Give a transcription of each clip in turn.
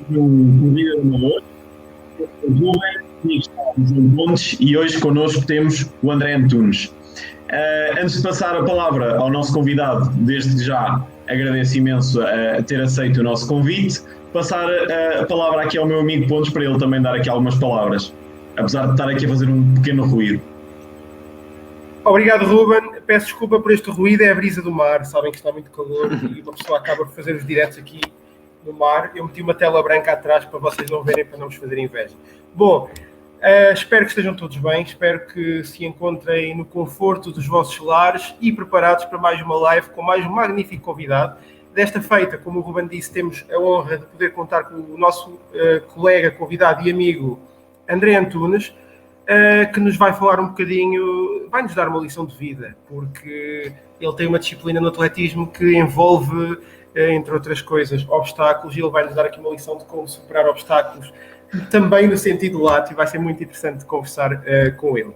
do Vida de Amador, o Ruben, comigo está o João Pontes e hoje connosco temos o André Antunes. Antes de passar a palavra ao nosso convidado, desde já agradeço imenso a ter aceito o nosso convite, passar a palavra aqui ao meu amigo Pontes para ele também dar aqui algumas palavras, apesar de estar aqui a fazer um pequeno ruído. Obrigado, Ruben. Peço desculpa por este ruído, é a brisa do mar. Sabem que está muito calor e uma pessoa acaba por fazer os diretos aqui no mar. Eu meti uma tela branca atrás para vocês não verem, para não vos fazerem inveja. Bom, espero que estejam todos bem, espero que se encontrem no conforto dos vossos lares e preparados para mais uma live com mais um magnífico convidado. Desta feita, como o Ruben disse, temos a honra de poder contar com o nosso colega, convidado e amigo André Antunes, que nos vai falar um bocadinho, vai-nos dar uma lição de vida, porque ele tem uma disciplina no atletismo que envolve, entre outras coisas, obstáculos, e ele vai-nos dar aqui uma lição de como superar obstáculos, também no sentido lato, e vai ser muito interessante conversar com ele.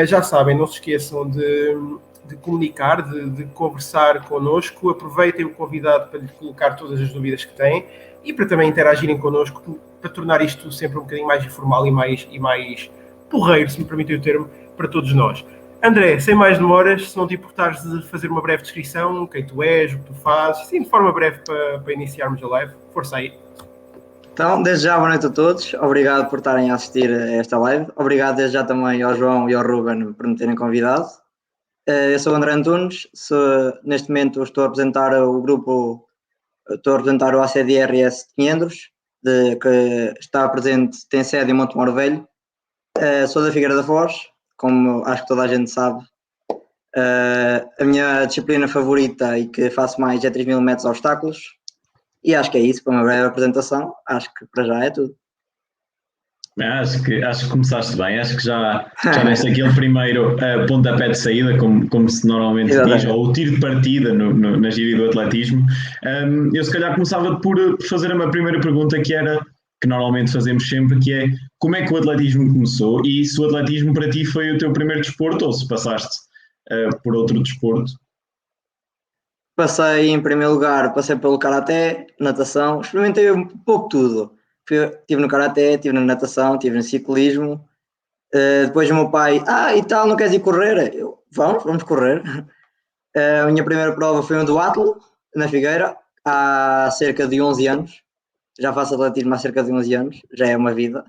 Já sabem, não se esqueçam de comunicar, de conversar connosco, aproveitem o convidado para lhe colocar todas as dúvidas que têm e para também interagirem connosco, para tornar isto sempre um bocadinho mais informal e mais porreiro, se me permitem o termo, para todos nós. André, sem mais demoras, se não te importares de fazer uma breve descrição, quem tu és, o que tu fazes, sim, de forma breve para iniciarmos a live. Força aí. Então, desde já, boa noite a todos. Obrigado por estarem a assistir a esta live. Obrigado desde já também ao João e ao Ruben por me terem convidado. Eu sou o André Antunes, neste momento estou a representar o grupo, estou a representar o ACDRS de Quinhendros, que está presente, tem sede em Montemor Velho. Sou da Figueira da Foz, como acho que toda a gente sabe. A minha disciplina favorita e que faço mais é 3.000 metros obstáculos. E acho que é isso, para uma breve apresentação. Acho que para já é tudo. Acho que começaste bem, acho que já deste aquele primeiro pontapé de saída, como se normalmente diz, ou o tiro de partida na gíria do atletismo. Eu se calhar começava por fazer uma primeira pergunta que normalmente fazemos sempre, que é como é que o atletismo começou e se o atletismo para ti foi o teu primeiro desporto ou se passaste por outro desporto? Passei em primeiro lugar, passei pelo karaté, natação, experimentei um pouco tudo. Estive no karaté, estive na natação, estive no ciclismo. Depois o meu pai, e tal, não queres ir correr? Vamos correr. A minha primeira prova foi um duatlo, na Figueira, há cerca de 11 anos. Já faço atletismo há cerca de 11 anos, já é uma vida.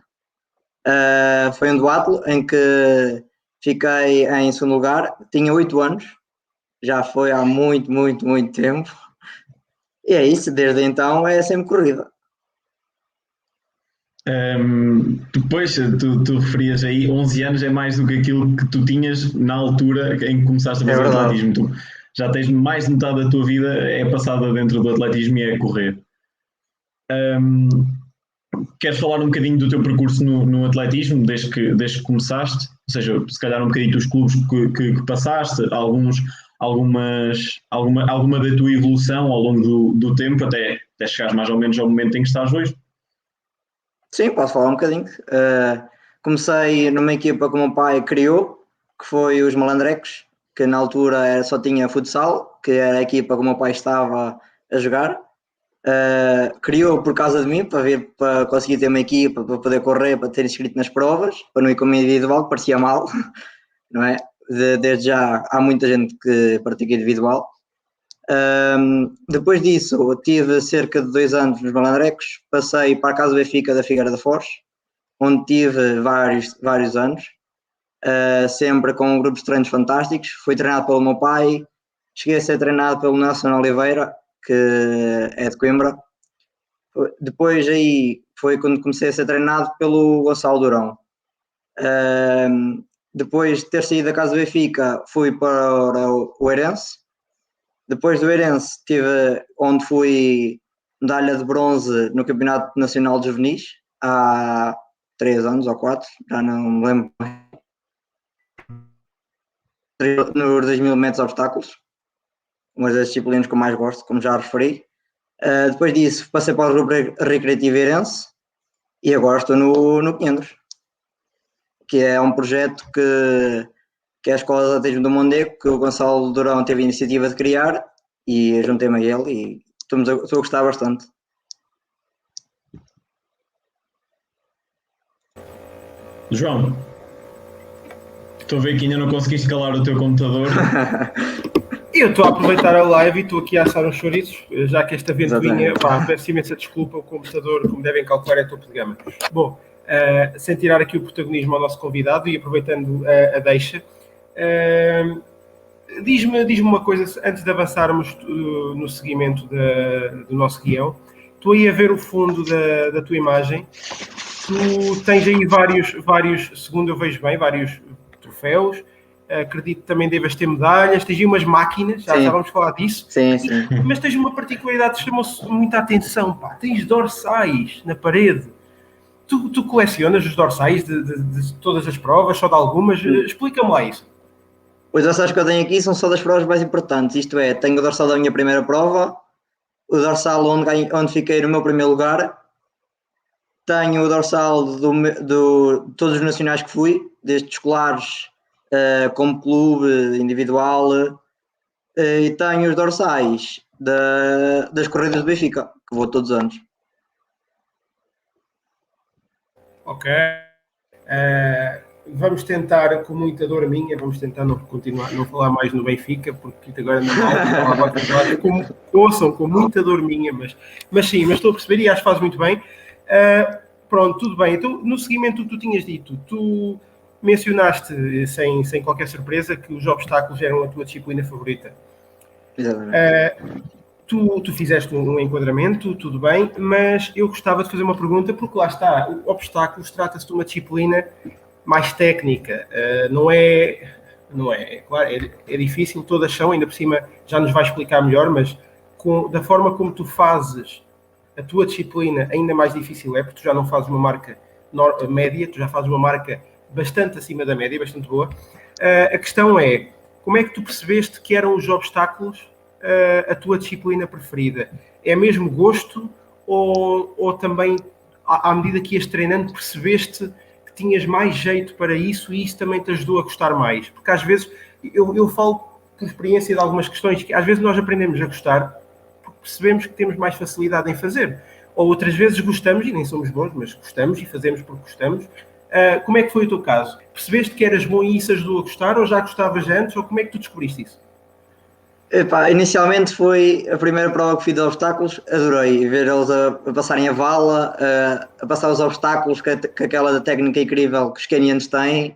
Foi um duatlo em que fiquei em segundo lugar, tinha 8 anos, já foi há muito tempo. E é isso, desde então é sempre corrida. Depois, tu referias aí, 11 anos é mais do que aquilo que tu tinhas na altura em que começaste a fazer atletismo. Tu já tens mais de metade da tua vida é passada dentro do atletismo e é correr. Queres falar um bocadinho do teu percurso no atletismo, desde que começaste? Ou seja, se calhar um bocadinho dos clubes que passaste, alguma da tua evolução ao longo do tempo, até chegares mais ou menos ao momento em que estás hoje? Sim, posso falar um bocadinho. Comecei numa equipa que o meu pai criou, que foi os Malandrecos, que na altura só tinha futsal, que era a equipa que o meu pai estava a jogar. Criou por causa de mim, para conseguir ter uma equipa, para poder correr, para ter inscrito nas provas, para não ir como individual, que parecia mal, não é? Desde já há muita gente que pratica individual. Depois disso, eu tive cerca de 2 anos nos Malandrecos, passei para a Casa Benfica da Figueira da Foz, onde tive vários anos, sempre com grupos de treinos fantásticos. Fui treinado pelo meu pai, cheguei a ser treinado pelo Nelson Oliveira, que é de Coimbra. Depois aí foi quando comecei a ser treinado pelo Gonçalo Durão. Depois de ter saído da Casa Benfica, fui para o Eirense. Depois do Eirense, onde fui medalha de bronze no Campeonato Nacional de Juvenis, há 3 anos ou 4, já não me lembro. Nos 2.000 metros obstáculos, uma das disciplinas que eu mais gosto, como já referi. Depois disso, passei para o grupo recreativo Eirense e agora estou no Quinhendros, que é um projeto que é a Escola de Atletismo do Mondego, que o Gonçalo Durão teve a iniciativa de criar e juntei-me a ele e estou a gostar bastante. João, estou a ver que ainda não conseguiste calar o teu computador. Eu estou a aproveitar a live e estou aqui a assar uns chouriços, já que esta ventoinha, peço imensa desculpa, o computador, como devem calcular, é topo de gama. Bom, sem tirar aqui o protagonismo ao nosso convidado e aproveitando a deixa, diz-me uma coisa, antes de avançarmos no seguimento do nosso guião. Estou aí a ver o fundo da tua imagem, tu tens aí vários, segundo eu vejo bem, vários troféus. Acredito que também devas ter medalhas, tens aí umas máquinas, já vamos falar disso. Sim. Mas tens uma particularidade que chamou-se muita atenção, pá. Tens dorsais na parede. Tu colecionas os dorsais de todas as provas, só de algumas? Explica-me lá isso. Os dorsais que eu tenho aqui são só das provas mais importantes, isto é, tenho o dorsal da minha primeira prova, o dorsal onde fiquei no meu primeiro lugar, tenho o dorsal de todos os nacionais que fui, desde escolares, como clube, individual, e tenho os dorsais das corridas do Benfica, que vou todos os anos. Ok. Vamos tentar, com muita dor minha, vamos tentar não falar mais no Benfica, porque agora não ouçam com muita dor minha, mas sim, mas estou a perceber e acho que faz muito bem. Pronto, tudo bem. Então, no seguimento que tu tinhas dito, tu mencionaste, sem qualquer surpresa, que os obstáculos eram a tua disciplina favorita. Exatamente. Tu fizeste um enquadramento, tudo bem, mas eu gostava de fazer uma pergunta, porque lá está, obstáculos trata-se de uma disciplina mais técnica, não é claro, é difícil, todas são, ainda por cima já nos vai explicar melhor, mas da forma como tu fazes a tua disciplina ainda mais difícil é, porque tu já não fazes uma marca média, tu já fazes uma marca bastante acima da média, bastante boa. A questão é, como é que tu percebeste que eram os obstáculos a tua disciplina preferida? É mesmo gosto ou também, à medida que ias treinando, percebeste que tinhas mais jeito para isso e isso também te ajudou a gostar mais? Porque às vezes, eu falo por experiência de algumas questões, que às vezes nós aprendemos a gostar porque percebemos que temos mais facilidade em fazer. Ou outras vezes gostamos, e nem somos bons, mas gostamos e fazemos porque gostamos. Como é que foi o teu caso? Percebeste que eras bom e isso ajudou a gostar, ou já gostavas antes, ou como é que tu descobriste isso? Inicialmente foi a primeira prova que fiz de obstáculos, adorei ver eles a passarem a vala, a passar os obstáculos com aquela técnica incrível que os canianos têm,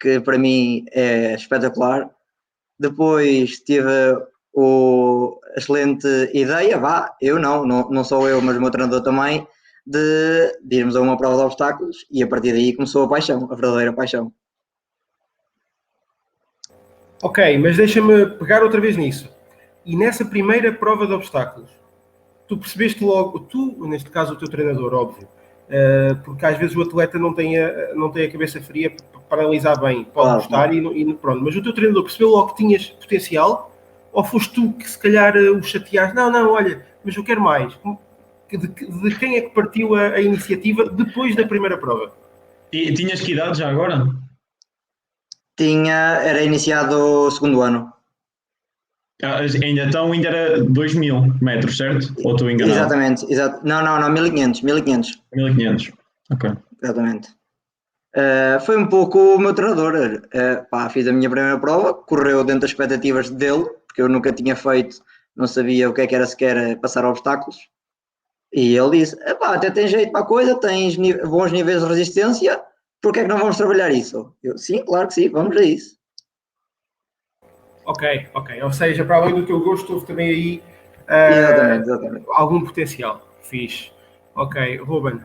que para mim é espetacular. Depois tive a excelente ideia, eu não sou eu, mas o meu treinador também, de irmos a uma prova de obstáculos, e a partir daí começou a paixão, a verdadeira paixão. Ok, mas deixa-me pegar outra vez nisso. E nessa primeira prova de obstáculos, tu percebeste logo, neste caso o teu treinador, óbvio, porque às vezes o atleta não tem a cabeça fria para analisar bem, pode gostar e pronto, mas o teu treinador percebeu logo que tinhas potencial, ou foste tu que se calhar o chateaste? Não, olha, mas eu quero mais. De quem é que partiu a iniciativa depois da primeira prova? E tinhas que idade já agora? Era iniciado o segundo ano. Ainda era 2000 metros, certo? Ou estou enganado? Exatamente. Não, 1500. 1500, ok. Exatamente. Foi um pouco o meu treinador. Fiz a minha primeira prova, correu dentro das expectativas dele, porque eu nunca tinha feito, não sabia o que era sequer passar obstáculos. E ele disse, até tens jeito para a coisa, tens bons níveis de resistência, porque é que não vamos trabalhar isso? Eu, sim, claro que sim, vamos a isso. Ok. Ou seja, para além do teu gosto, houve também aí exatamente. Algum potencial. Fixe. Ok, Ruben.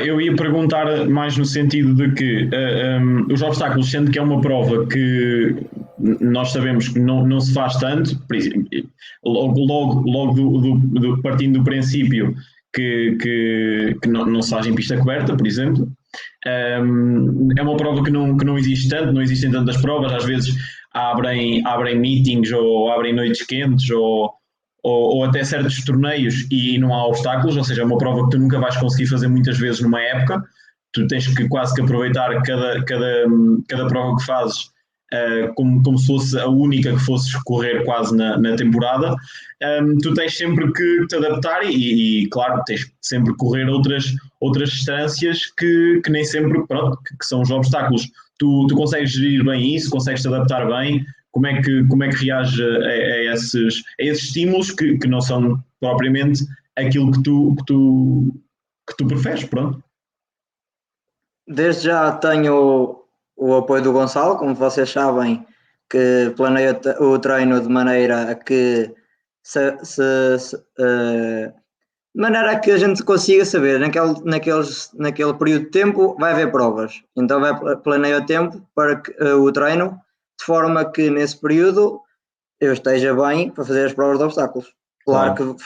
Eu ia perguntar mais no sentido de que os obstáculos, sendo que é uma prova que nós sabemos que não se faz tanto, logo partindo do princípio que não se faz em pista coberta, por exemplo, é uma prova que não existe tanto, não existem tantas provas, às vezes abrem meetings ou abrem noites quentes ou até certos torneios e não há obstáculos, ou seja, é uma prova que tu nunca vais conseguir fazer muitas vezes numa época, tu tens que quase que aproveitar cada prova que fazes como se fosse a única que fosses correr quase na temporada. Tu tens sempre que te adaptar e claro, tens sempre que correr outras outras distâncias que nem sempre, pronto, que são os obstáculos. Tu consegues gerir bem isso, consegues te adaptar bem, como é que reage a esses estímulos que não são propriamente aquilo que tu preferes, pronto. Desde já tenho o apoio do Gonçalo, como vocês sabem, que planeia o treino de maneira a que de maneira a que a gente consiga saber naquele período de tempo vai haver provas, então planeia o tempo para que, o treino de forma que nesse período eu esteja bem para fazer as provas de obstáculos. Claro que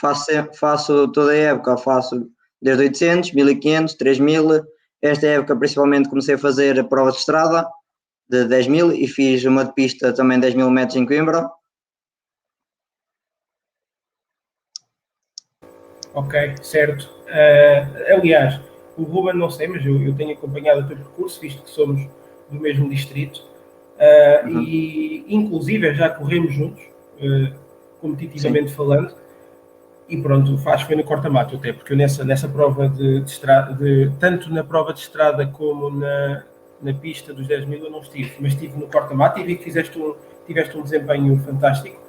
faço toda a época, faço desde 800, 1500, 3000, esta época principalmente comecei a fazer provas de estrada de 10.000 e fiz uma de pista também 10.000 metros em Coimbra. Ok, certo. Aliás, o Ruben não sei, mas eu tenho acompanhado o teu percurso, visto que somos do mesmo distrito, e inclusive já corremos juntos, competitivamente falando, e pronto, foi no corta-mato até, porque eu nessa prova de estrada, tanto na prova de estrada como na pista dos 10.000 eu não estive, mas estive no corta-mato e vi que tiveste um desempenho fantástico.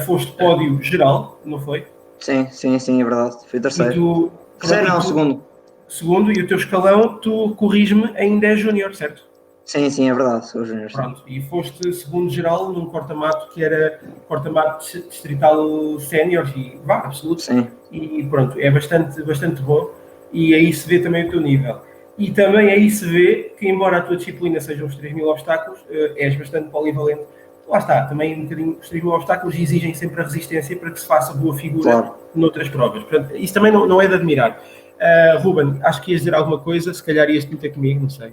Foste pódio geral, não foi? Sim, é verdade. Fui terceiro. Terceiro não, segundo. Segundo, e o teu escalão, tu corriges-me, ainda é júnior, certo? Sim, é verdade, sou júnior. Pronto, e foste segundo geral num corta-mato que era corta-mato distrital sénior e absoluto. Sim. E pronto, é bastante bom e aí se vê também o teu nível. E também aí se vê que, embora a tua disciplina sejam os 3.000 obstáculos, és bastante polivalente. Lá está, também um bocadinho os 3.000 obstáculos exigem sempre a resistência para que se faça boa figura noutras provas. Portanto, isso também não é de admirar. Ruben, acho que ias dizer alguma coisa, se calhar ias meter comigo, não sei.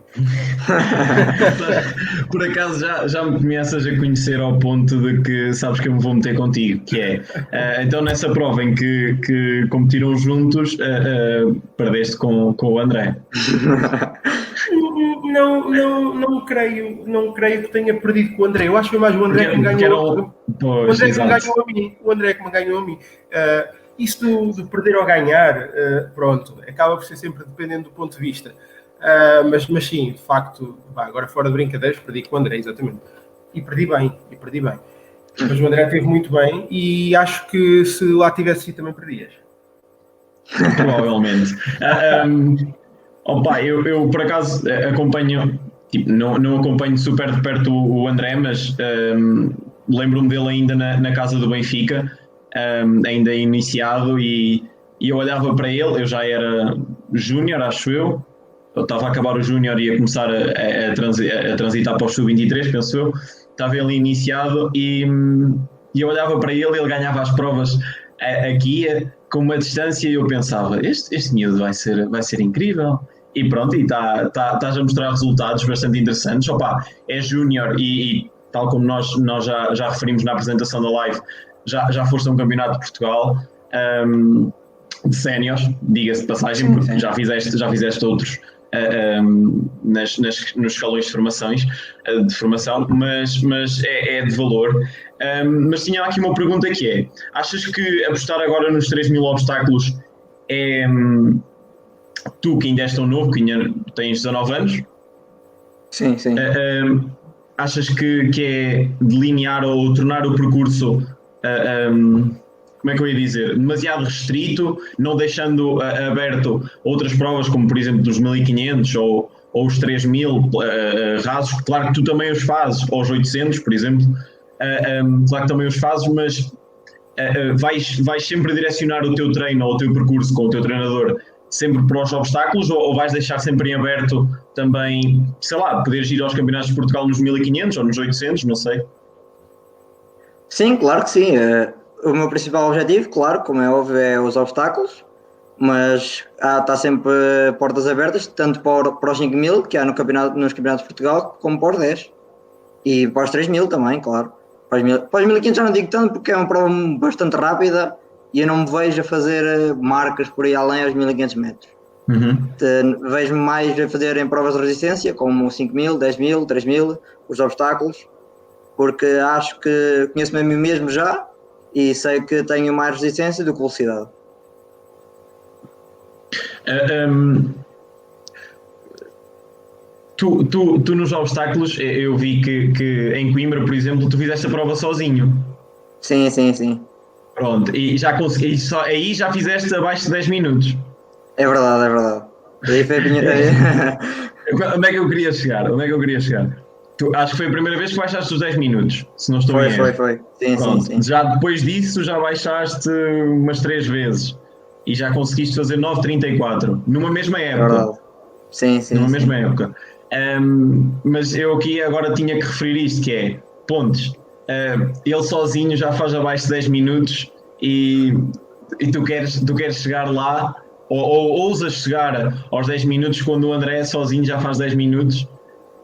Por acaso já me começas a conhecer ao ponto de que sabes que eu me vou meter contigo, que é, então nessa prova em que competiram juntos, perdeste com o André. Não creio que tenha perdido com o André. Eu acho que foi mais o André que me ganhou. O André que me ganhou a mim. Isso de perder ou ganhar, pronto, acaba por ser sempre dependendo do ponto de vista. Mas sim, de facto, agora fora de brincadeiras, perdi com o André, exatamente. E perdi bem. Mas o André esteve muito bem e acho que se lá tivesse ido também perdias. Provavelmente. Eu por acaso acompanho, tipo, não acompanho super de perto o André, mas lembro-me dele ainda na casa do Benfica, ainda iniciado, e eu olhava para ele, eu já era júnior, acho eu estava a acabar o júnior e ia começar a transitar para o sub-23, penso eu, estava ele iniciado e eu olhava para ele ganhava as provas aqui com uma distância e eu pensava, este miúdo vai ser incrível. E pronto, e estás a mostrar resultados bastante interessantes. É júnior e tal como nós já referimos na apresentação da live, já foste a um campeonato de Portugal de séniores, diga-se de passagem, porque sim. já fizeste outros nos escalões de formação, mas é de valor. Mas tinha aqui uma pergunta que é, achas que apostar agora nos 3.000 obstáculos é... Tu que ainda és tão novo, que ainda tens 19 anos, sim. Achas que é delinear ou tornar o percurso, como é que eu ia dizer, demasiado restrito, não deixando aberto outras provas, como por exemplo dos 1.500 ou os 3.000 rasos, claro que tu também os fazes, ou os 800, por exemplo, claro que também os fazes, mas vais sempre direcionar o teu treino ou o teu percurso com o teu treinador sempre para os obstáculos, ou vais deixar sempre em aberto também, sei lá, poderes ir aos campeonatos de Portugal nos 1.500 ou nos 800, não sei? Sim, claro que sim. O meu principal objetivo, claro, como é óbvio, é os obstáculos, mas está sempre portas abertas, tanto para os 5.000, que há nos campeonatos de Portugal, como para os 10. E para os 3.000 também, claro. Para os 1.500 já não digo tanto, porque é uma prova bastante rápida e eu não me vejo a fazer marcas por aí além aos 1.500 metros. Vejo-me mais a fazer em provas de resistência, como 5.000, 10.000, 3.000, os obstáculos, porque acho que conheço-me a mim mesmo já e sei que tenho mais resistência do que velocidade. Tu nos obstáculos, eu vi que em Coimbra, por exemplo, tu fizeste a prova sozinho. Sim. Pronto, e já consegui, aí já fizeste abaixo de 10 minutos. É verdade. Aí foi a minha... Onde é que eu queria chegar? Acho que foi a primeira vez que baixaste os 10 minutos, se não estou em erro. Foi. Sim. Já depois disso já baixaste umas 3 vezes e já conseguiste fazer 9,34 numa mesma época. Verdade. Sim. Numa mesma época. Mas eu aqui agora tinha que referir isto, que é Pontes. Ele sozinho já faz abaixo de 10 minutos e tu queres chegar lá ou ousas chegar aos 10 minutos quando o André sozinho já faz 10 minutos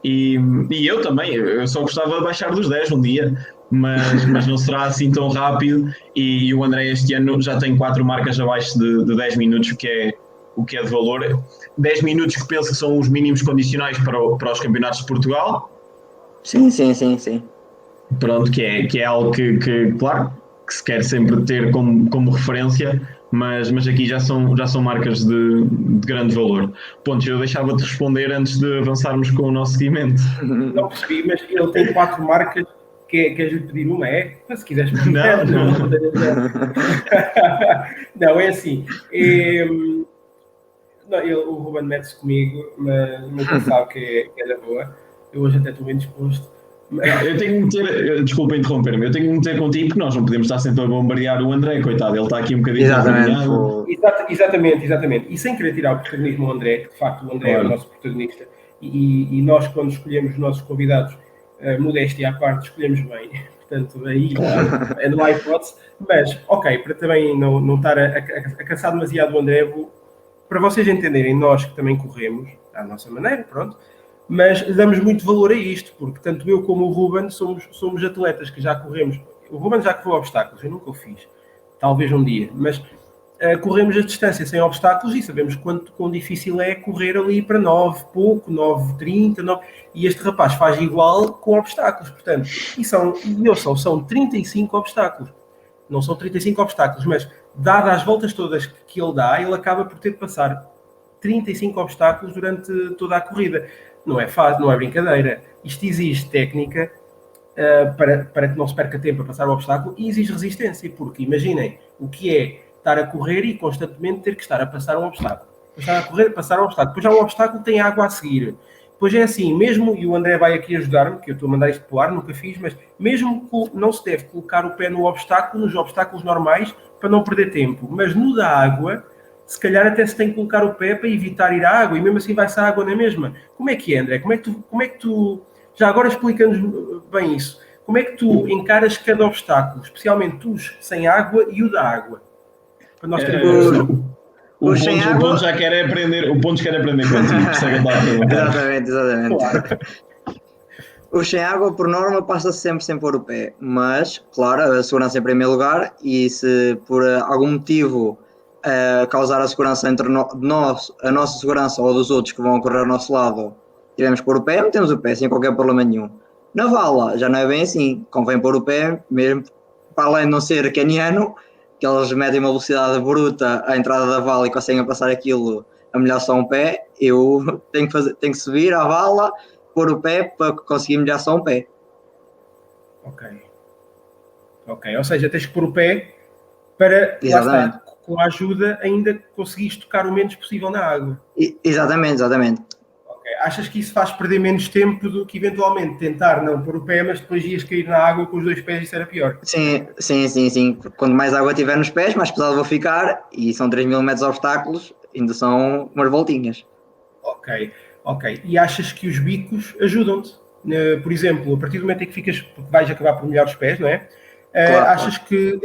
e eu também, eu só gostava de baixar dos 10 um dia, mas não será assim tão rápido e o André este ano já tem 4 marcas abaixo de 10 minutos, o que é de valor. 10 minutos que penso que são os mínimos condicionais para os campeonatos de Portugal. Sim. Pronto, que é algo que claro, que se quer sempre ter como referência, mas aqui já são marcas de grande valor. Pontos, eu deixava-te responder antes de avançarmos com o nosso seguimento. Não percebi, mas ele tem 4 marcas. Queres-lhe pedir uma? Se quiseres pedir. Não, é assim. O Ruben mete-se comigo, mas ele sabe que é da boa. Eu hoje até estou bem disposto. Eu tenho que meter, desculpa interromper-me, eu tenho que meter contigo porque nós não podemos estar sempre a bombardear o André, coitado, ele está aqui um bocadinho Exatamente. E sem querer tirar o protagonismo ao André, que de facto o André é o nosso protagonista, e nós quando escolhemos os nossos convidados, modéstia à parte, escolhemos bem, portanto aí não há hipótese, mas ok, para também não estar a cansar demasiado o André, para vocês entenderem, nós que também corremos, à nossa maneira, pronto, mas damos muito valor a isto, porque tanto eu como o Ruben somos atletas que já corremos. O Ruben já correu obstáculos, eu nunca o fiz, talvez um dia, mas corremos a distância sem obstáculos e sabemos quão difícil é correr ali para 9 pouco, 9,30, e este rapaz faz igual com obstáculos, portanto, são 35 obstáculos. Não são 35 obstáculos, mas dadas as voltas todas que ele dá, ele acaba por ter de passar 35 obstáculos durante toda a corrida. Não é fácil, não é brincadeira. Isto exige técnica para que não se perca tempo a passar o obstáculo e exige resistência, porque imaginem o que é estar a correr e constantemente ter que estar a passar um obstáculo. Estar a correr, passar um obstáculo. Depois já um obstáculo tem água a seguir. Depois é assim, mesmo, e o André vai aqui ajudar-me, que eu estou a mandar isto para o ar, nunca fiz, mas mesmo não se deve colocar o pé no obstáculo, nos obstáculos normais, para não perder tempo. Mas no da água, se calhar até se tem que colocar o pé para evitar ir à água, e mesmo assim vai-se à água na mesma. Como é que é, André? Como é que tu já agora explica-nos bem isso, como é que tu encaras cada obstáculo, especialmente os sem água e o da água? Para nós termos o Pontos já quer aprender, o Pontos quer aprender contigo, Exatamente. Claro. O sem água, por norma, passa-se sempre sem pôr o pé, mas, claro, a segurança em primeiro lugar, e se por algum motivo causar a segurança entre nós, a nossa segurança ou dos outros que vão correr ao nosso lado, tivemos que pôr o pé, metemos o pé sem qualquer problema nenhum. Na vala já não é bem assim, convém pôr o pé, mesmo para além de não ser caniano, que eles medem uma velocidade bruta à entrada da vala e conseguem passar aquilo a molhar só um pé, eu tenho que subir à vala, pôr o pé para conseguir molhar só um pé. Ok, ou seja, tens que pôr o pé para, lá está, com a ajuda ainda conseguires tocar o menos possível na água. Exatamente. Okay. Achas que isso faz perder menos tempo do que eventualmente tentar não pôr o pé, mas depois ias cair na água com os 2 pés e isso era pior? Sim. Quanto mais água tiver nos pés, mais pesado vou ficar, e são 3.000 metros de obstáculos, ainda são umas voltinhas. Ok. E achas que os bicos ajudam-te? Por exemplo, a partir do momento em que vais acabar por molhar os pés, não é? Claro. Achas que,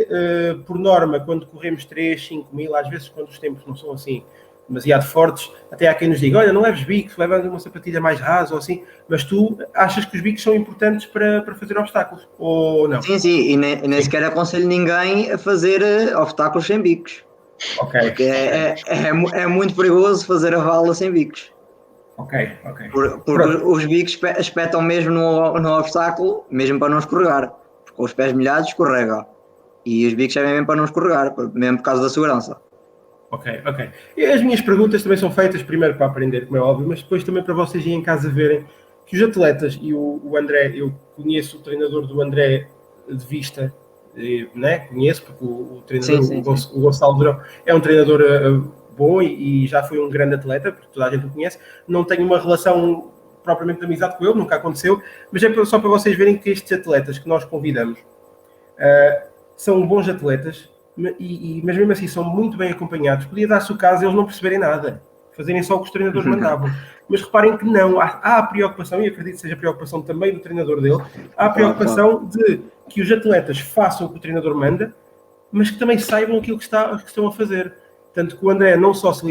por norma, quando corremos 3, 5 mil, às vezes quando os tempos não são assim demasiado fortes, até há quem nos diga, olha, não leves bicos, leva uma sapatilha mais rasa ou assim, mas tu achas que os bicos são importantes para fazer obstáculos, ou não? Sim, e nem sequer aconselho ninguém a fazer obstáculos sem bicos. Ok. Porque é muito perigoso fazer a vala sem bicos. Ok. Porque os bicos espetam mesmo no obstáculo, mesmo para não escorregar. Porque os pés molhados escorrega. E os bicos servem mesmo para não escorregar, mesmo por causa da segurança. Ok. E as minhas perguntas também são feitas primeiro para aprender, como é óbvio, mas depois também para vocês irem em casa verem que os atletas e o André, eu conheço o treinador do André de vista, né? Conheço, porque o treinador, Sim. O Gonçalo Durão, é um treinador bom e já foi um grande atleta, porque toda a gente o conhece. Não tenho uma relação propriamente de amizade com ele, nunca aconteceu, mas é só para vocês verem que estes atletas que nós convidamos são bons atletas, mas mesmo assim são muito bem acompanhados. Podia dar-se o caso eles não perceberem nada, fazerem só o que os treinadores mandavam. Mas reparem que não, há a preocupação, e acredito que seja a preocupação também do treinador dele, há a preocupação de que os atletas façam o que o treinador manda, mas que também saibam aquilo que estão a fazer. Tanto que o André não se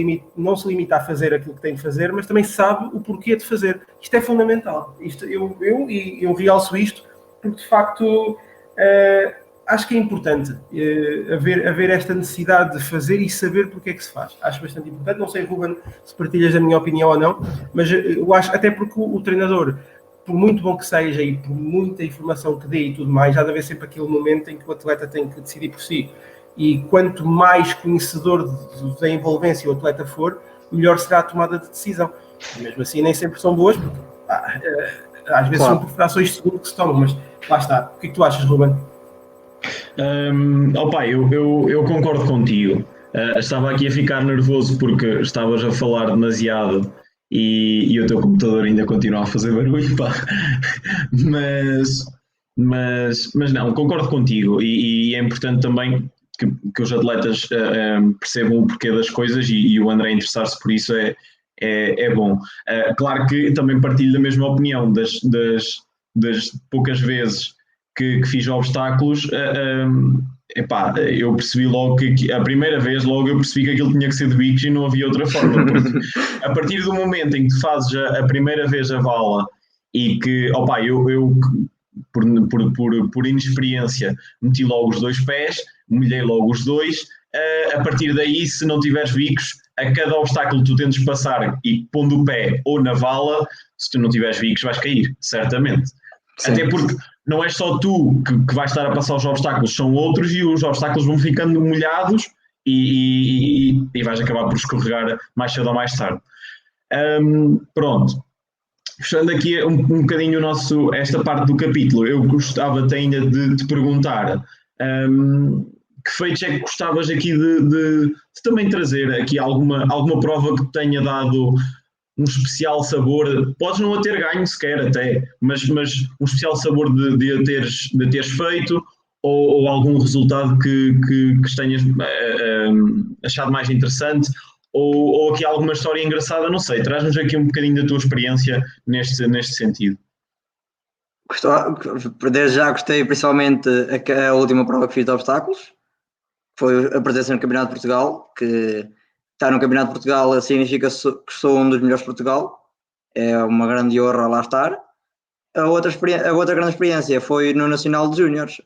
limita a fazer aquilo que tem de fazer, mas também sabe o porquê de fazer. Isto é fundamental. Eu realço isto porque, de facto, acho que é importante haver esta necessidade de fazer e saber porque é que se faz. Acho bastante importante. Não sei, Ruben, se partilhas da minha opinião ou não, mas eu acho, até porque o treinador, por muito bom que seja e por muita informação que dê e tudo mais, há de haver sempre aquele momento em que o atleta tem que decidir por si. E quanto mais conhecedor da envolvência o atleta for, melhor será a tomada de decisão. E mesmo assim, nem sempre são boas, porque às vezes são por frações de segundo que se tomam, mas lá está. O que é que tu achas, Ruben? Eu concordo contigo. Estava aqui a ficar nervoso porque estavas a falar demasiado e o teu computador ainda continua a fazer barulho, pá. Mas não, concordo contigo e é importante também que os atletas percebam o porquê das coisas e o André interessar-se por isso é bom. Claro que também partilho da mesma opinião das poucas vezes que fiz obstáculos, eu percebi logo que a primeira vez eu percebi que aquilo tinha que ser de bicos e não havia outra forma, porque a partir do momento em que tu fazes a primeira vez a vala e que, eu por inexperiência meti logo os dois pés, molhei logo os dois, a partir daí, se não tiveres bicos, a cada obstáculo que tu tentes passar e pondo o pé ou na vala, se tu não tiveres bicos vais cair, certamente. Sim. Até porque não é só tu que vais estar a passar os obstáculos, são outros e os obstáculos vão ficando molhados e vais acabar por escorregar mais cedo ou mais tarde. Pronto. Fechando aqui um bocadinho esta parte do capítulo, eu gostava ainda de te perguntar que feitos é que gostavas aqui de também trazer aqui alguma prova que tenha dado um especial sabor, podes não a ter ganho sequer até, mas um especial sabor de a teres feito ou algum resultado que tenhas achado mais interessante ou aqui alguma história engraçada, não sei, traz-nos aqui um bocadinho da tua experiência neste sentido. Desde já gostei principalmente a última prova que fiz de obstáculos, foi a presença no Campeonato de Portugal, que estar no Campeonato de Portugal significa que sou um dos melhores de Portugal, é uma grande honra lá estar. A outra grande experiência foi no Nacional de Júniores.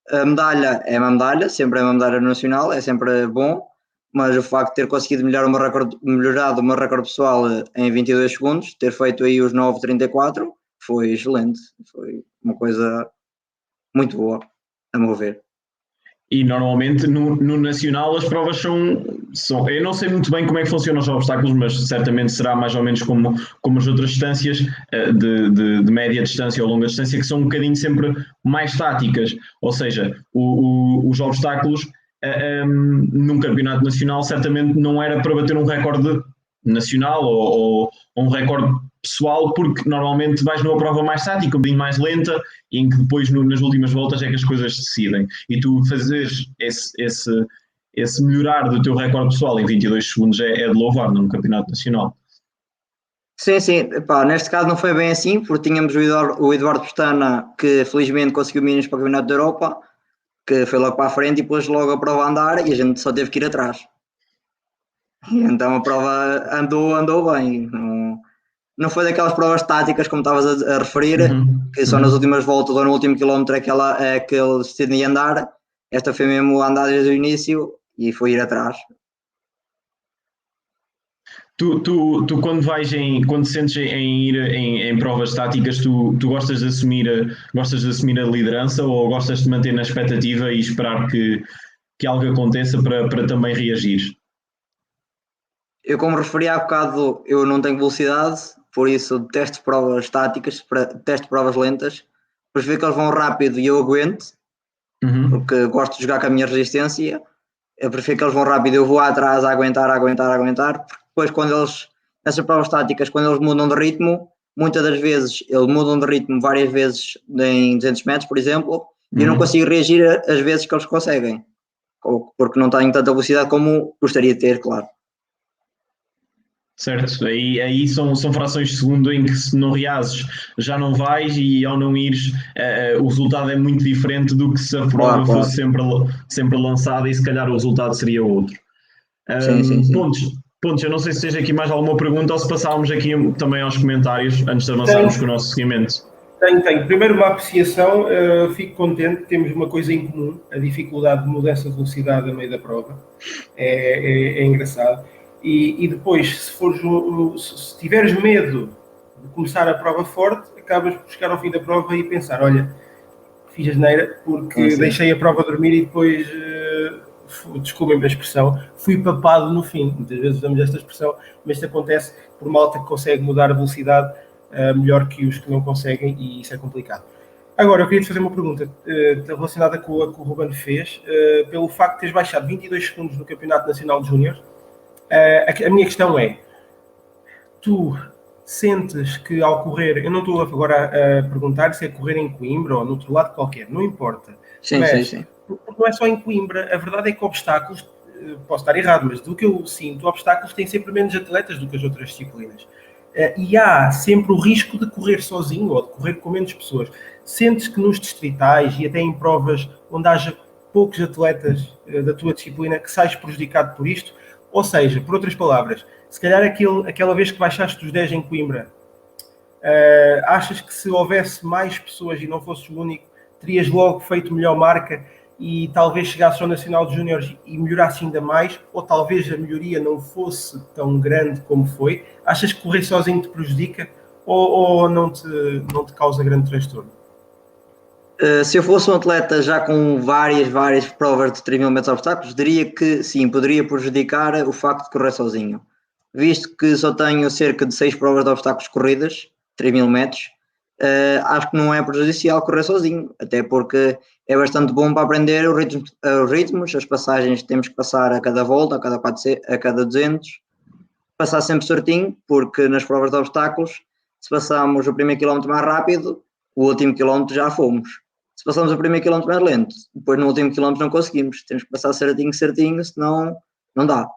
A medalha é uma medalha, sempre é uma medalha no Nacional, é sempre bom, mas o facto de ter conseguido melhorado o meu recorde pessoal em 22 segundos, ter feito aí os 9,34, foi excelente, foi uma coisa muito boa, a meu ver. E normalmente no Nacional as provas são. Eu não sei muito bem como é que funcionam os obstáculos, mas certamente será mais ou menos como as outras distâncias de média distância ou longa distância, que são um bocadinho sempre mais táticas. Ou seja, os obstáculos num campeonato nacional certamente não era para bater um recorde nacional ou um recorde pessoal, porque normalmente vais numa prova mais tática, um bocadinho mais lenta, e em que depois nas últimas voltas é que as coisas se decidem. E tu fazeres esse melhorar do teu recorde pessoal em 22 segundos é de louvar num campeonato nacional. Sim. Epá, neste caso não foi bem assim, porque tínhamos o Eduardo Pestana, que felizmente conseguiu mínimos para o Campeonato da Europa, que foi logo para a frente e pôs logo a prova a andar e a gente só teve que ir atrás. E então a prova andou bem. Não foi daquelas provas táticas como estavas a referir, que só nas últimas voltas ou no último quilómetro é que ele decide andar. Esta foi mesmo a andar desde o início e foi ir atrás. Tu quando sentes em ir em provas táticas, tu gostas de assumir a liderança ou gostas de manter na expectativa e esperar que que algo aconteça para também reagir? Eu, como referi há bocado, eu não tenho velocidade, por isso detesto provas estáticas, detesto provas lentas. Depois ver que eles vão rápido e eu aguento, porque gosto de jogar com a minha resistência. Eu prefiro que eles vão rápido, eu vou atrás a aguentar, porque depois quando eles, nessas provas estáticas, quando eles mudam de ritmo, muitas das vezes eles mudam de ritmo várias vezes em 200 metros, por exemplo, e eu não consigo reagir às vezes que eles conseguem, porque não tenho tanta velocidade como gostaria de ter, claro. Certo, aí são frações de segundo em que se não reages já não vais e ao não ires o resultado é muito diferente do que se a prova fosse sempre lançada e se calhar o resultado seria outro. Sim. Pontos, eu não sei se tens aqui mais alguma pergunta ou se passávamos aqui também aos comentários antes de avançarmos com o nosso seguimento. Tenho. Primeiro uma apreciação, fico contente que temos uma coisa em comum, a dificuldade de mudança de velocidade a meio da prova. É engraçado. E depois, se tiveres medo de começar a prova forte, acabas por chegar ao fim da prova e pensar, olha, fiz asneira porque deixei a prova dormir e depois, desculpem-me a expressão, fui papado no fim. Muitas vezes usamos esta expressão, mas isto acontece por malta que consegue mudar a velocidade melhor que os que não conseguem e isso é complicado. Agora, eu queria te fazer uma pergunta relacionada com a que o Ruben fez, pelo facto de teres baixado 22 segundos no Campeonato Nacional de Júnior. A minha questão é, tu sentes que ao correr, eu não estou agora a perguntar se é correr em Coimbra ou no outro lado qualquer, não importa. Sim. Não é só em Coimbra, a verdade é que obstáculos, posso estar errado, mas do que eu sinto, obstáculos têm sempre menos atletas do que as outras disciplinas. E há sempre o risco de correr sozinho ou de correr com menos pessoas. Sentes que nos distritais e até em provas onde haja poucos atletas da tua disciplina que sais prejudicado por isto? Ou seja, por outras palavras, se calhar aquela vez que baixaste dos 10 em Coimbra, achas que se houvesse mais pessoas e não fosses o único, terias logo feito melhor marca e talvez chegasses ao Nacional de Júniores e melhorasse ainda mais, ou talvez a melhoria não fosse tão grande como foi? Achas que correr sozinho te prejudica ou não te causa grande transtorno? Se eu fosse um atleta já com várias provas de 3.000 metros de obstáculos, diria que sim, poderia prejudicar o facto de correr sozinho. Visto que só tenho cerca de 6 provas de obstáculos corridas, 3.000 metros, acho que não é prejudicial correr sozinho, até porque é bastante bom para aprender os ritmos, as passagens que temos que passar a cada volta, a cada 200, passar sempre certinho, porque nas provas de obstáculos, se passamos o primeiro quilómetro mais rápido, o último quilómetro já fomos. Se passamos o primeiro quilómetro mais lento, depois no último quilómetro não conseguimos. Temos que passar certinho, senão não dá.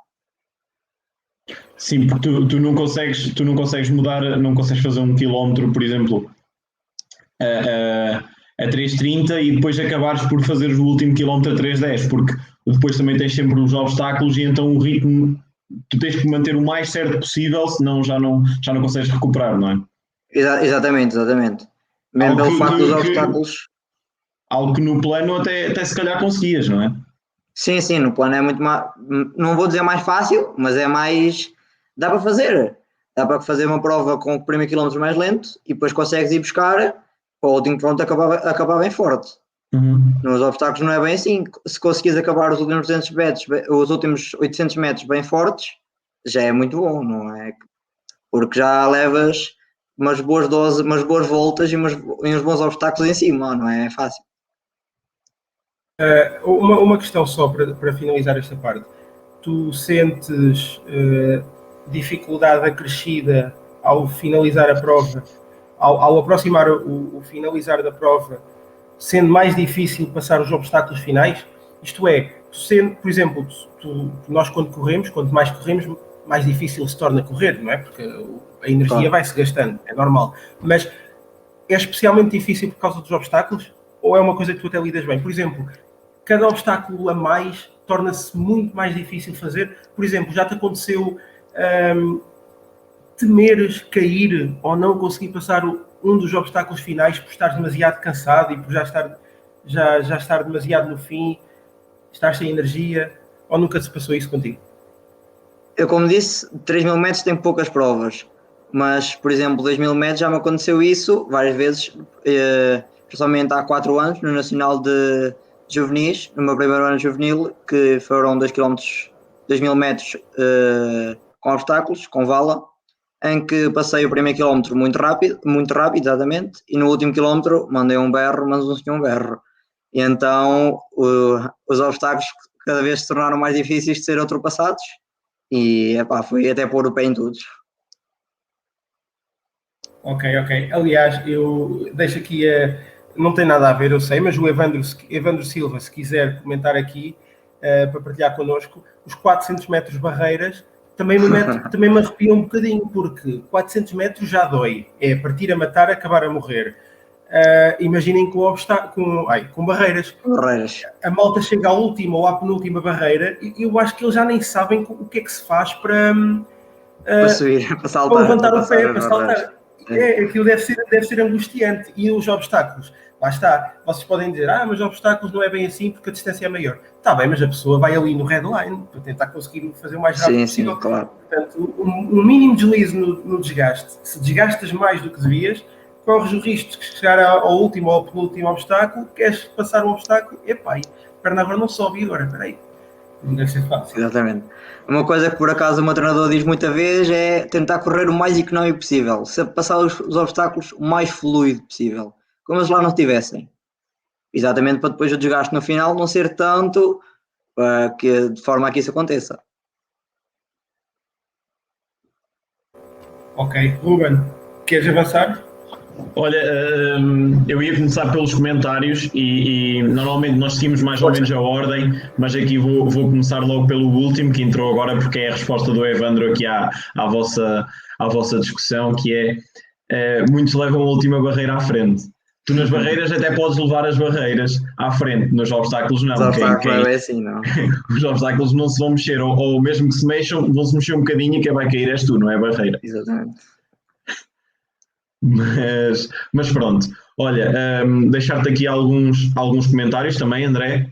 Sim, porque tu não consegues mudar, não consegues fazer um quilómetro, por exemplo, a 3,30 e depois acabares por fazer o último quilómetro a 3,10, porque depois também tens sempre uns obstáculos e então o ritmo tu tens que manter o mais certo possível, senão já não consegues recuperar, não é? Exatamente. Mesmo pelo facto dos obstáculos. Algo que no plano até se calhar conseguias, não é? Sim, no plano é muito mais, não vou dizer mais fácil, mas é mais, dá para fazer. Dá para fazer uma prova com o primeiro quilómetro mais lento e depois consegues ir buscar para o último quilómetro acabar bem forte. Nos obstáculos não é bem assim. Se conseguires acabar os últimos 200 metros, os últimos 800 metros bem fortes, já é muito bom, não é? Porque já levas umas boas doses, umas boas voltas e uns bons obstáculos em cima, não é fácil. Uma questão só para finalizar esta parte. Tu sentes dificuldade acrescida ao finalizar a prova, ao aproximar o finalizar da prova, sendo mais difícil passar os obstáculos finais? Isto é, por exemplo, nós quanto mais corremos, mais difícil se torna correr, não é? Porque a energia vai-se gastando, é normal. Mas é especialmente difícil por causa dos obstáculos? Ou é uma coisa que tu até lidas bem? Por exemplo, cada obstáculo a mais torna-se muito mais difícil fazer. Por exemplo, já te aconteceu temeres cair ou não conseguir passar um dos obstáculos finais por estar demasiado cansado e por já estar demasiado no fim, estar sem energia, ou nunca se passou isso contigo? Eu, como disse, 3.000 metros tem poucas provas, mas, por exemplo, 2.000 metros já me aconteceu isso várias vezes, principalmente há 4 anos, no Nacional de juvenis, no meu primeiro ano juvenil, que foram 2.000 metros com obstáculos, com vala, em que passei o primeiro quilómetro muito rápido, exatamente, e no último quilómetro mandei um berro, mas não tinha um berro. E então os obstáculos cada vez se tornaram mais difíceis de ser ultrapassados e foi até pôr o pé em todos. Ok. Aliás, eu deixo aqui, não tem nada a ver, eu sei, mas o Evandro Silva, se quiser comentar aqui, para partilhar connosco, os 400 metros barreiras também me arrepia um bocadinho, porque 400 metros já dói, é partir a matar, acabar a morrer. Imaginem com barreiras. A malta chega à última ou à penúltima barreira e eu acho que eles já nem sabem o que é que se faz para subir, para saltar, para levantar o pé, para saltar. Aquilo deve ser angustiante. E os obstáculos, lá está, vocês podem dizer, mas obstáculos não é bem assim porque a distância é maior. Está bem, mas a pessoa vai ali no redline para tentar conseguir fazer o mais rápido possível. Sim, claro. Portanto, um mínimo deslize no desgaste. Se desgastas mais do que devias, corres o risco de chegar ao último ou ao penúltimo obstáculo, queres passar um obstáculo, a perna agora não sobe e agora, peraí. Não deve ser fácil. Exatamente. Uma coisa que por acaso o meu treinador diz muita vez é tentar correr o mais económico possível, se passar os obstáculos o mais fluido possível, como eles lá não tivessem. Exatamente para depois o desgaste no final não ser tanto de forma a que isso aconteça. Ok. Ruben, queres avançar? Olha, eu ia começar pelos comentários e normalmente nós seguimos mais ou menos a ordem, mas aqui vou começar logo pelo último que entrou agora porque é a resposta do Evandro aqui à vossa discussão, que é muitos levam a última barreira à frente. Tu nas barreiras até podes levar as barreiras à frente, nos obstáculos não. Os obstáculos não é assim, não. Os obstáculos não se vão mexer, ou mesmo que se mexam, vão se mexer um bocadinho e quem vai cair és tu, não é a barreira. Exatamente. Mas pronto, olha, deixar-te aqui alguns comentários também, André,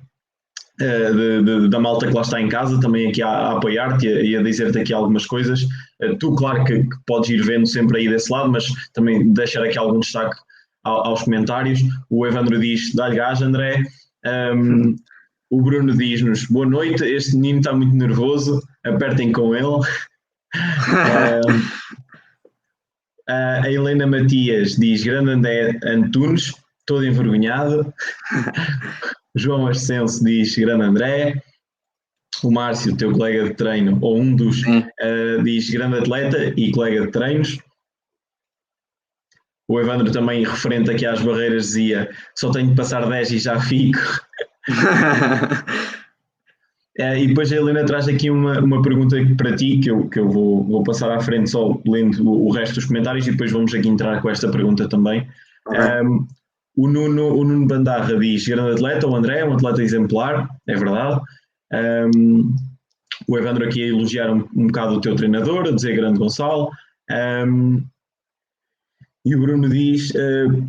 da malta que lá está em casa, também aqui a apoiar-te e a dizer-te aqui algumas coisas. Tu, claro que podes ir vendo sempre aí desse lado, mas também deixar aqui algum destaque aos comentários. O Evandro diz, dá-lhe gás, André. O Bruno diz-nos, boa noite, este menino está muito nervoso, apertem com ele. A Helena Matias diz, grande André Antunes, todo envergonhado. João Ascenso diz, grande André. O Márcio, teu colega de treino, ou um dos, diz, grande atleta e colega de treinos. O Evandro também, referente aqui às barreiras, dizia, só tenho de passar 10 e já fico. E depois a Helena traz aqui uma pergunta para ti, que eu vou passar à frente só lendo o resto dos comentários e depois vamos aqui entrar com esta pergunta também. O Nuno Bandarra diz, grande atleta, o André é um atleta exemplar, é verdade. O Evandro aqui a elogiar um bocado o teu treinador, a dizer grande Gonçalo. E o Bruno diz,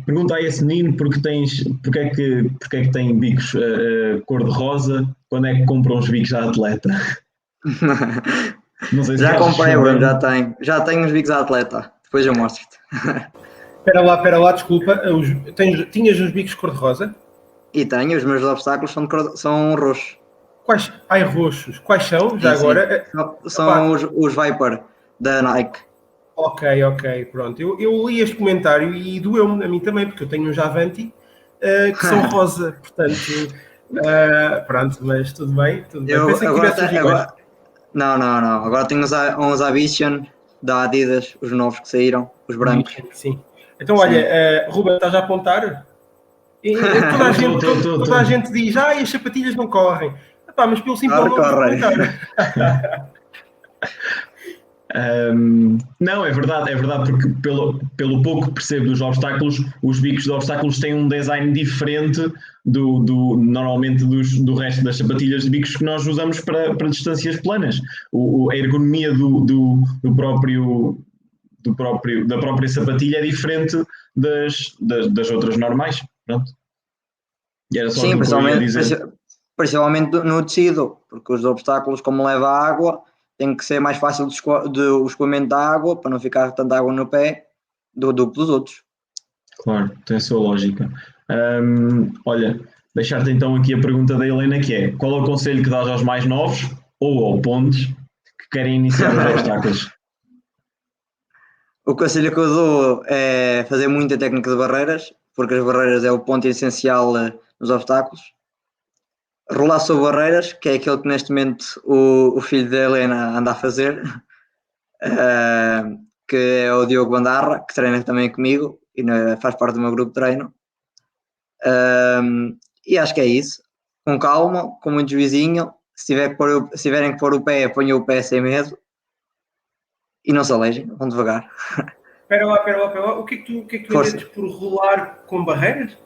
pergunta a esse menino porque é que tem bicos cor-de-rosa, quando é que compram os bicos à atleta? Não sei se já comprei, Bruno, já tenho os bicos à atleta, depois eu mostro-te. Espera lá, desculpa, tinhas os bicos cor-de-rosa? E tenho, os meus obstáculos são roxos. Quais? Roxos. Quais são, já sim, agora? São os Viper, da Nike. Ok, pronto. Eu li este comentário e doeu-me a mim também, porque eu tenho uns Avanti que são rosa, portanto, pronto, mas tudo bem. Pensei que tivesse os iguais. Não, agora tenho uns Avision da Adidas, os novos que saíram, os brancos. Sim. Então, olha, Ruben, estás a apontar? Toda a gente diz, as sapatilhas não correm. Mas pelo simples correm. Não, é verdade, porque pelo pouco que percebo dos obstáculos, os bicos de obstáculos têm um design diferente normalmente do resto das sapatilhas de bicos que nós usamos para distâncias planas. A ergonomia da própria sapatilha é diferente das outras normais. Pronto. E era só sim, dizer. Principalmente no tecido, porque os obstáculos, como leva a água, tem que ser mais fácil o escoamento da água, para não ficar tanta água no pé, do que dos outros. Claro, tem a sua lógica. Olha, deixar-te então aqui a pergunta da Helena, que é: qual é o conselho que dás aos mais novos ou ao pontos que querem iniciar os obstáculos? O conselho que eu dou é fazer muita técnica de barreiras, porque as barreiras é o ponto essencial nos obstáculos. Rolar sobre barreiras, que é aquilo que neste momento o filho da Helena anda a fazer, que é o Diogo Bandarra, que treina também comigo e faz parte do meu grupo de treino. E acho que é isso. Com calma, com muito juizinho. Se tiverem que pôr o pé, ponham o pé sem medo. E não se alejem, vão devagar. Espera lá. O que é que tu entendes por rolar com barreiras?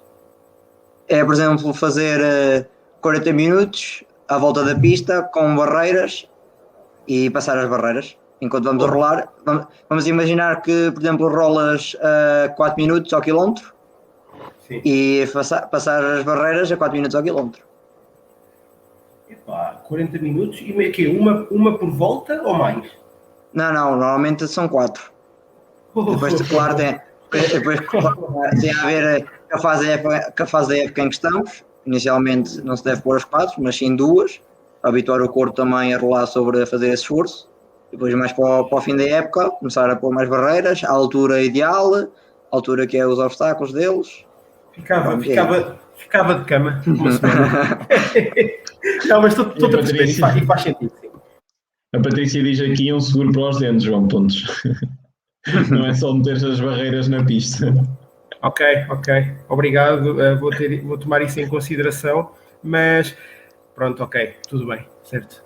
É, por exemplo, fazer 40 minutos à volta da pista com barreiras e passar as barreiras. Enquanto vamos a rolar, vamos imaginar que, por exemplo, rolas 4 minutos ao quilómetro. Sim. E passar as barreiras a 4 minutos ao quilómetro. Epá, 40 minutos? E é que uma por volta ou mais? Não, normalmente são 4. Depois, claro, tem a ver com a fase da época em que estamos. Inicialmente não se deve pôr as 4, mas sim 2, para habituar o corpo também a rolar sobre a fazer esse esforço. Depois, mais para o fim da época, começar a pôr mais barreiras, a altura ideal, a altura que é os obstáculos deles. Ficava de cama uma semana. Não, mas estou a perceber e faz sentido, sim. A Patrícia diz aqui um seguro para os dentes, João Pontes. Não é só meter as barreiras na pista. Ok. Obrigado. Vou tomar isso em consideração. Mas pronto, ok. Tudo bem. Certo.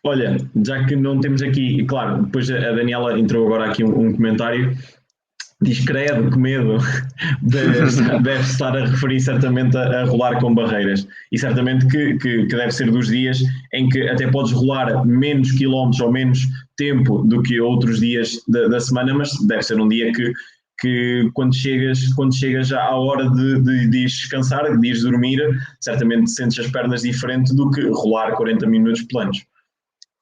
Olha, já que não temos aqui... Claro, depois a Daniela entrou agora aqui um comentário. Diz, credo, que medo, deve estar a referir certamente a rolar com barreiras. E certamente que deve ser dos dias em que até podes rolar menos quilómetros ou menos tempo do que outros dias da semana, mas deve ser um dia que quando chegas à hora de descansar, de ires dormir, certamente sentes as pernas diferente do que rolar 40 minutos planos.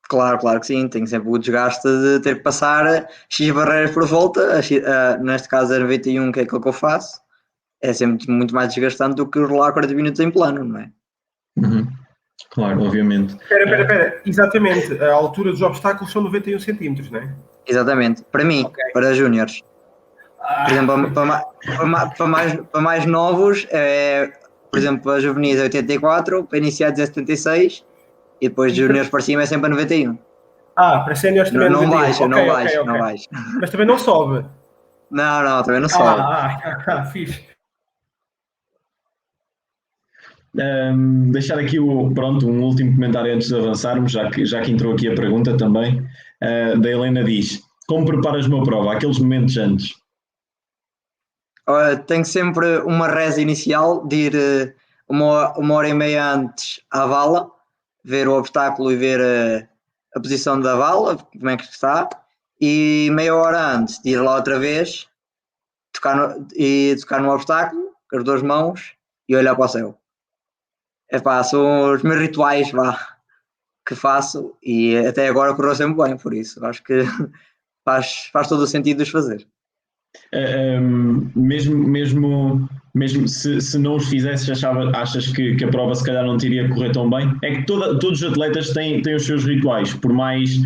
Claro que sim, tenho sempre o desgaste de ter que passar X barreiras por volta, neste caso é 91, que é aquilo que eu faço, é sempre muito mais desgastante do que rolar 40 minutos em plano, não é? Uhum. Claro, obviamente. Espera, exatamente, a altura dos obstáculos são 91 centímetros, não é? Exatamente, para mim, para júniores. Por exemplo, para mais novos, por exemplo, a juvenis é 84, para iniciados é 76, e depois de júniores para cima é sempre a 91. Para séniores também não baixa. Mas também não sobe. Não, também não sobe. Fixe. Deixar aqui um último comentário antes de avançarmos, já que entrou aqui a pergunta também, da Helena diz: como preparas uma prova, aqueles momentos antes? Tenho sempre uma reza inicial de ir uma hora e meia antes à vala, ver o obstáculo e ver a posição da vala, como é que está, e meia hora antes de ir lá outra vez, tocar no obstáculo com as duas mãos e olhar para o céu. São os meus rituais que faço e até agora correu sempre bem, por isso acho que faz todo o sentido de os fazer. Mesmo se não os fizesses, achas que a prova se calhar não te iria correr tão bem? É que todos os atletas têm os seus rituais, por mais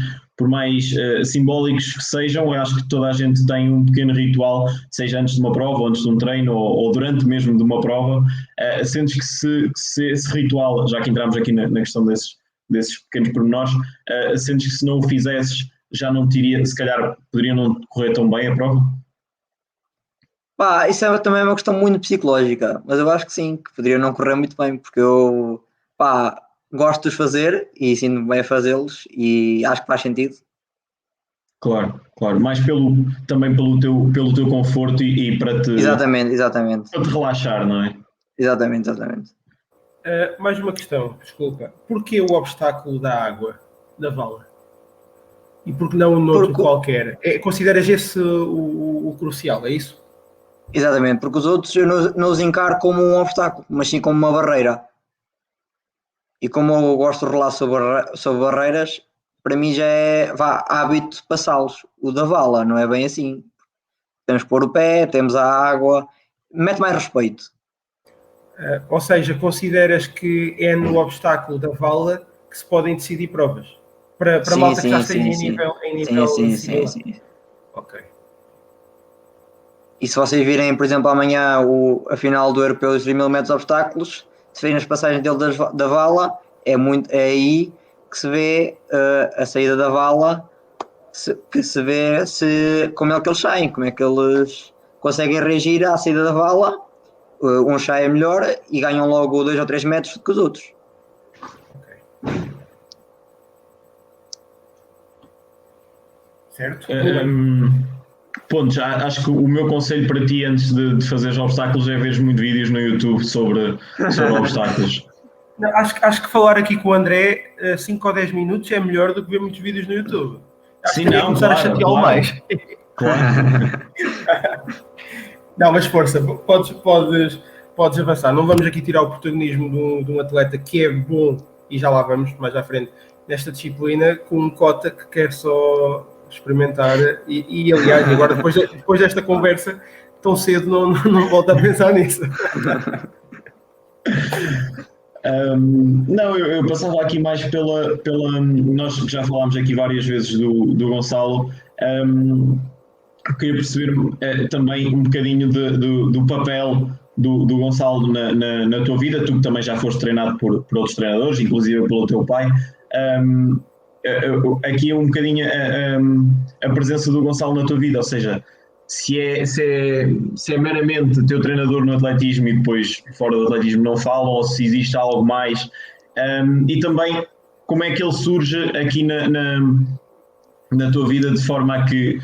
simbólicos que sejam. Eu acho que toda a gente tem um pequeno ritual, seja antes de uma prova, ou antes de um treino, ou durante mesmo de uma prova. Sentes que se esse ritual, já que entramos aqui na questão desses pequenos pormenores, sentes que se não o fizesses, já não te iria, se calhar poderia não correr tão bem a prova? Isso também é uma questão muito psicológica, mas eu acho que sim, que poderia não correr muito bem, porque eu gosto de os fazer e sinto-me bem a fazê-los e acho que faz sentido. Claro, mais também pelo teu conforto e para te... Exatamente. Para te relaxar, não é? Exatamente. Mais uma questão, desculpa. Porquê o obstáculo da água, da vala? E por que não um outro qualquer? Consideras esse o crucial, é isso? Exatamente, porque os outros eu não os encaro como um obstáculo, mas sim como uma barreira. E como eu gosto de rolar sobre barreiras, para mim já é hábito passá-los. O da vala não é bem assim. Temos que pôr o pé, temos a água mete mais respeito. Ou seja, consideras que é no obstáculo da vala que se podem decidir provas? Para malta que já esteja em nível Sim. Ok. E se vocês virem, por exemplo, amanhã a final do Europeu dos 3.000 metros de obstáculos, se virem as passagens dele da vala, é aí que se vê a saída da vala, que se vê como é que eles saem, como é que eles conseguem reagir à saída da vala. Uns saem melhor e ganham logo 2 ou 3 metros do que os outros. Okay. Certo? Pontos, acho que o meu conselho para ti antes de fazer os obstáculos é ver muito vídeos no YouTube sobre obstáculos. Não, acho que falar aqui com o André 5 ou 10 minutos é melhor do que ver muitos vídeos no YouTube. Acho que começar a chateá-lo mais. Claro. Não, mas força, podes avançar. Não vamos aqui tirar o protagonismo de um atleta que é bom, e já lá vamos mais à frente, nesta disciplina, com um cota que quer só experimentar e aliás, agora depois desta conversa, tão cedo não volto a pensar nisso. Não, eu passava aqui mais pela. Nós já falámos aqui várias vezes do Gonçalo. Queria perceber também um bocadinho do papel do Gonçalo na tua vida. Tu também já foste treinado por outros treinadores, inclusive pelo teu pai. Aqui é um bocadinho a presença do Gonçalo na tua vida, ou seja, se é meramente teu treinador no atletismo e depois fora do atletismo não falam, ou se existe algo mais, e também como é que ele surge aqui na tua vida de forma a que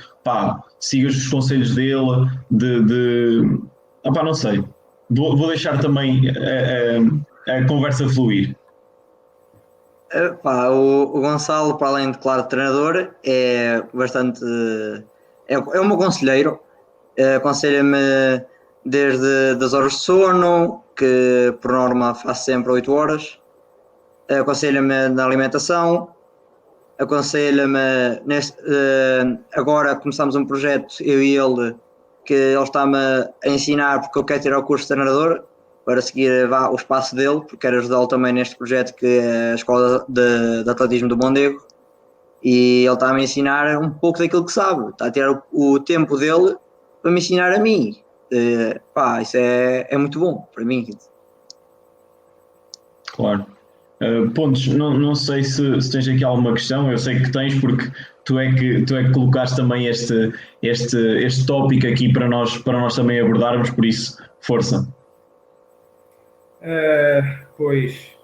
sigas os conselhos dele, não sei, vou deixar também a conversa fluir. O Gonçalo, para além de, claro, treinador, é bastante... É o meu conselheiro. Aconselha-me desde das horas de sono, que por norma faço sempre 8 horas. Aconselha-me na alimentação. Aconselha-me... agora começamos um projeto, eu e ele, que ele está-me a ensinar, porque eu quero tirar o curso de treinador, para seguir o espaço dele, porque quero ajudá-lo também neste projeto que é a Escola de Atletismo do Mondego, e ele está-me a ensinar um pouco daquilo que sabe, está a tirar o tempo dele para me ensinar a mim. Isso é muito bom para mim. Claro. Pontos, não sei se tens aqui alguma questão, eu sei que tens, porque tu é que colocaste também este tópico aqui para nós também abordarmos, por isso, força. Pois.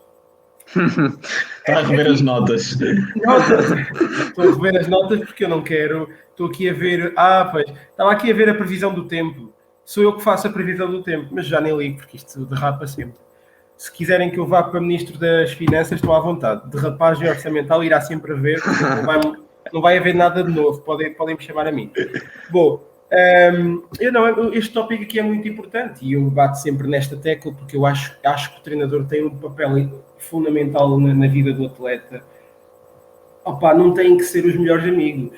Está a rever as notas. Estou a rever as notas porque eu não quero. Estou aqui a ver. Estava aqui a ver a previsão do tempo. Sou eu que faço a previsão do tempo, mas já nem ligo porque isto derrapa sempre. Se quiserem que eu vá para Ministro das Finanças, estou à vontade. Derrapagem orçamental irá sempre haver, não vai haver nada de novo. Podem me chamar a mim. Bom. Este tópico aqui é muito importante e eu bato sempre nesta tecla porque eu acho que o treinador tem um papel fundamental na vida do atleta. Não têm que ser os melhores amigos,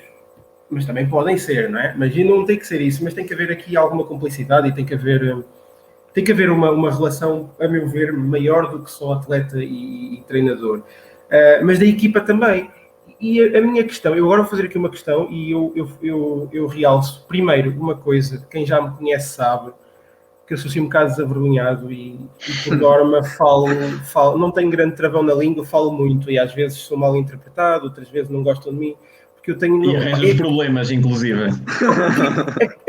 mas também podem ser, não é? Mas não tem que ser isso, mas tem que haver aqui alguma cumplicidade e tem que haver uma relação, a meu ver, maior do que só atleta e treinador, mas da equipa também. E a minha questão, eu agora vou fazer aqui uma questão e eu realço primeiro uma coisa, quem já me conhece sabe que eu sou assim um bocado desavergonhado e por norma falo, não tenho grande travão na língua, falo muito e às vezes sou mal interpretado, outras vezes não gostam de mim, porque eu tenho... E arranjas problemas, inclusive.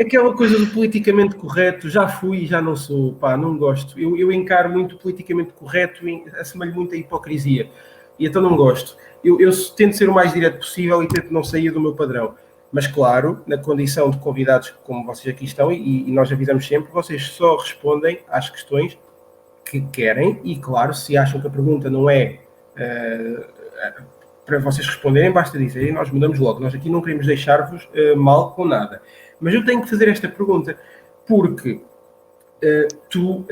Aquela coisa do politicamente correto, já fui e já não sou, não gosto. Eu encaro muito politicamente correto e assemelho muito a hipocrisia. E então não gosto. Eu tento ser o mais direto possível e tento não sair do meu padrão. Mas claro, na condição de convidados como vocês aqui estão, e nós avisamos sempre, vocês só respondem às questões que querem e claro, se acham que a pergunta não é para vocês responderem, basta dizer e nós mudamos logo. Nós aqui não queremos deixar-vos mal com nada. Mas eu tenho que fazer esta pergunta porque tu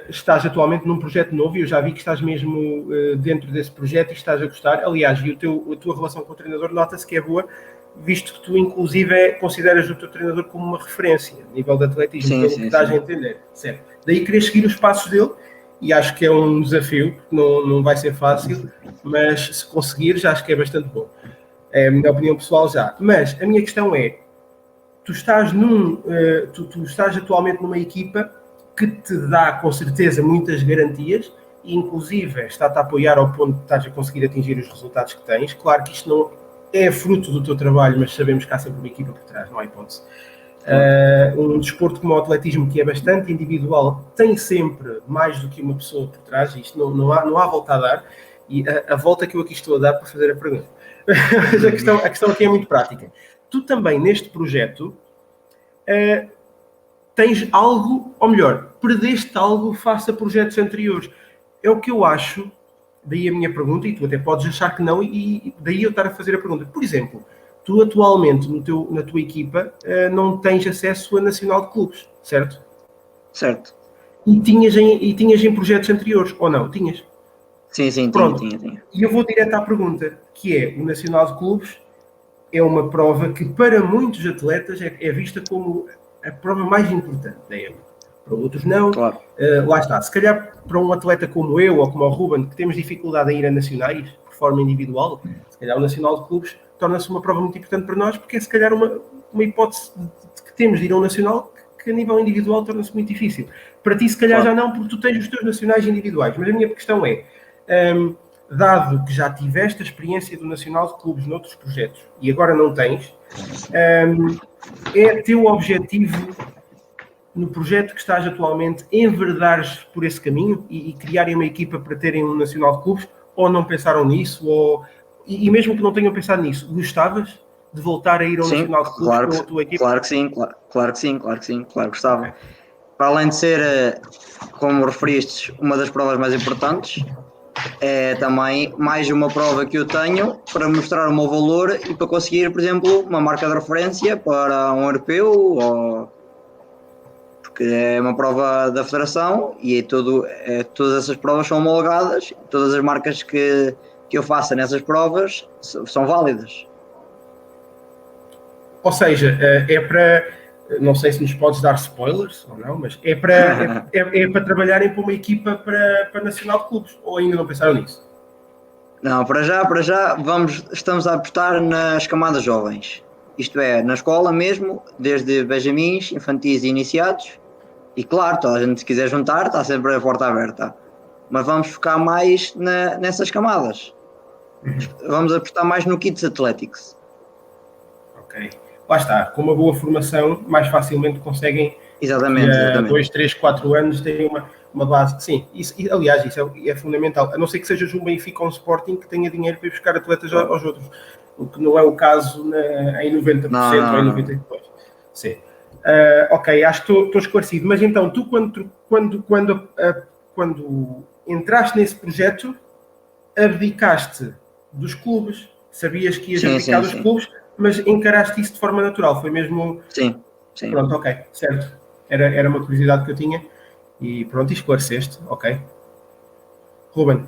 estás atualmente num projeto novo e eu já vi que estás mesmo dentro desse projeto e estás a gostar. Aliás, e a tua relação com o treinador nota-se que é boa, visto que tu, inclusive, consideras o teu treinador como uma referência a nível de atletismo, pelo que estás a entender, certo? Daí querer seguir os passos dele, e acho que é um desafio, não vai ser fácil, mas se conseguires, acho que é bastante bom. É a minha opinião pessoal já. Mas a minha questão é, tu estás atualmente numa equipa que te dá, com certeza, muitas garantias, e inclusive está-te a apoiar ao ponto de estás a conseguir atingir os resultados que tens. Claro que isto não é fruto do teu trabalho, mas sabemos que há sempre uma equipa por trás, não há hipótese. Um desporto como o atletismo, que é bastante individual, tem sempre mais do que uma pessoa por trás, e isto não há volta a dar, e a volta que eu aqui estou a dar para fazer a pergunta. Mas a questão aqui é muito prática. Tu também, neste projeto, tens algo, ou melhor, perdeste algo face a projetos anteriores. É o que eu acho, daí a minha pergunta, e tu até podes achar que não, e daí eu estar a fazer a pergunta. Por exemplo, tu atualmente, na tua equipa, não tens acesso a Nacional de Clubes, certo? Certo. E tinhas em projetos anteriores, ou não? Tinhas? Sim, pronto. Tinha. E eu vou direto à pergunta, que é, o Nacional de Clubes é uma prova que para muitos atletas é vista como a prova mais importante da época. Para outros não. Claro. Lá está. Se calhar para um atleta como eu ou como o Ruben, que temos dificuldade em ir a nacionais, por forma individual, se calhar o Nacional de Clubes torna-se uma prova muito importante para nós, porque é se calhar uma hipótese que temos de ir a um nacional que a nível individual torna-se muito difícil. Para ti se calhar já não, porque tu tens os teus nacionais individuais. Mas a minha questão é, dado que já tiveste a experiência do Nacional de Clubes noutros projetos e agora não tens, é teu objetivo no projeto que estás atualmente enverdares por esse caminho e criarem uma equipa para terem um Nacional de Clubes, ou não pensaram nisso, e mesmo que não tenham pensado nisso, gostavas de voltar a ir ao Nacional de Clubes com a tua equipa? Claro que sim, gostava. Okay. Para além de ser, como referiste, uma das provas mais importantes, é também mais uma prova que eu tenho para mostrar o meu valor e para conseguir, por exemplo, uma marca de referência para um europeu, porque é uma prova da federação e todas essas provas são homologadas, todas as marcas que eu faça nessas provas são válidas. Ou seja, é para, não sei se nos podes dar spoilers ou não, mas é para trabalharem para uma equipa para Nacional de Clubes, ou ainda não pensaram nisso? Não, para já estamos a apostar nas camadas jovens, isto é, na escola mesmo, desde benjamins, infantis e iniciados, e claro, toda a gente se quiser juntar está sempre a porta aberta, mas vamos focar mais nessas camadas. Vamos apostar mais no Kids Athletics. Ok. Lá está, com uma boa formação, mais facilmente conseguem. Exatamente. 2, 3, 4 anos têm uma base. Sim, aliás, isso é fundamental. A não ser que sejas um Benfica ou um Sporting que tenha dinheiro para ir buscar atletas aos outros. O que não é o caso em 90% ou em 92%. Sim. Ok, acho que estou esclarecido. Mas então, tu quando entraste nesse projeto, abdicaste dos clubes. Sabias que ias abdicar dos clubes, mas encaraste isso de forma natural. Foi mesmo... Sim. Pronto, ok, certo. Era uma curiosidade que eu tinha. E pronto, esclareceste. Ok. Ruben.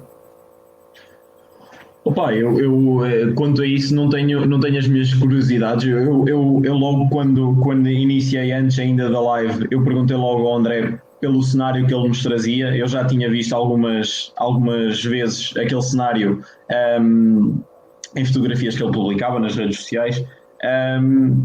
Opa, eu quanto a isso não tenho as minhas curiosidades. Eu logo quando iniciei, antes ainda da live, eu perguntei logo ao André pelo cenário que ele nos trazia. Eu já tinha visto algumas vezes aquele cenário em fotografias que ele publicava nas redes sociais,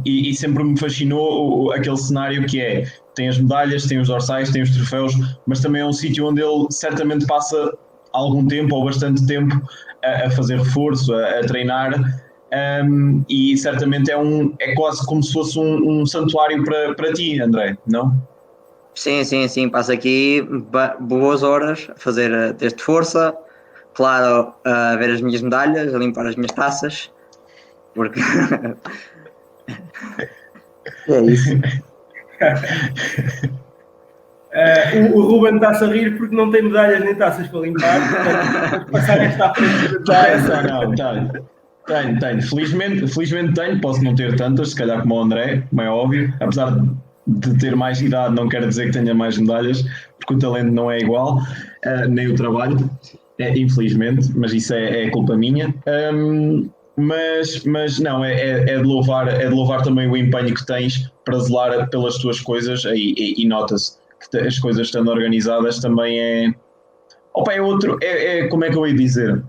e sempre me fascinou aquele cenário que é, tem as medalhas, tem os dorsais, tem os troféus, mas também é um sítio onde ele certamente passa algum tempo ou bastante tempo a fazer reforço, a treinar, e certamente é quase como se fosse um santuário para ti, André, não? Sim, passo aqui boas horas a fazer teste de força, claro, a ver as minhas medalhas, a limpar as minhas taças, porque é isso. O Ruben está-se a rir porque não tem medalhas nem taças para limpar, portanto, passar esta à frente. Tenho. Felizmente tenho, posso não ter tantas, se calhar como o André, como é óbvio, apesar de ter mais idade não quer dizer que tenha mais medalhas, porque o talento não é igual, nem o trabalho, infelizmente, mas isso é culpa minha. mas não, é de louvar também o empenho que tens para zelar pelas tuas coisas e nota-se que as coisas estando organizadas também é. Opa, como é que eu ia dizer?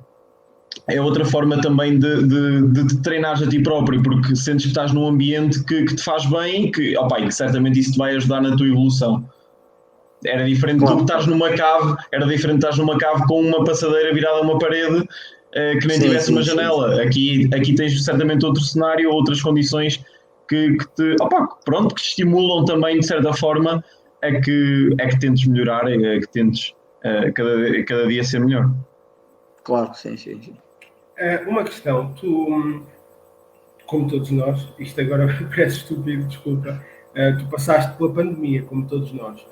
É outra forma também de te treinares a ti próprio, porque sentes que estás num ambiente que te faz bem e que certamente isso te vai ajudar na tua evolução. Era diferente do que estás numa cave, com uma passadeira virada a uma parede que nem tivesse uma janela. Sim. Aqui tens certamente outro cenário, outras condições que te estimulam também de certa forma a que tentes melhorar, a que tentes cada dia ser melhor. Claro, sim. Uma questão, tu, como todos nós, isto agora parece estúpido, desculpa, tu passaste pela pandemia, como todos nós.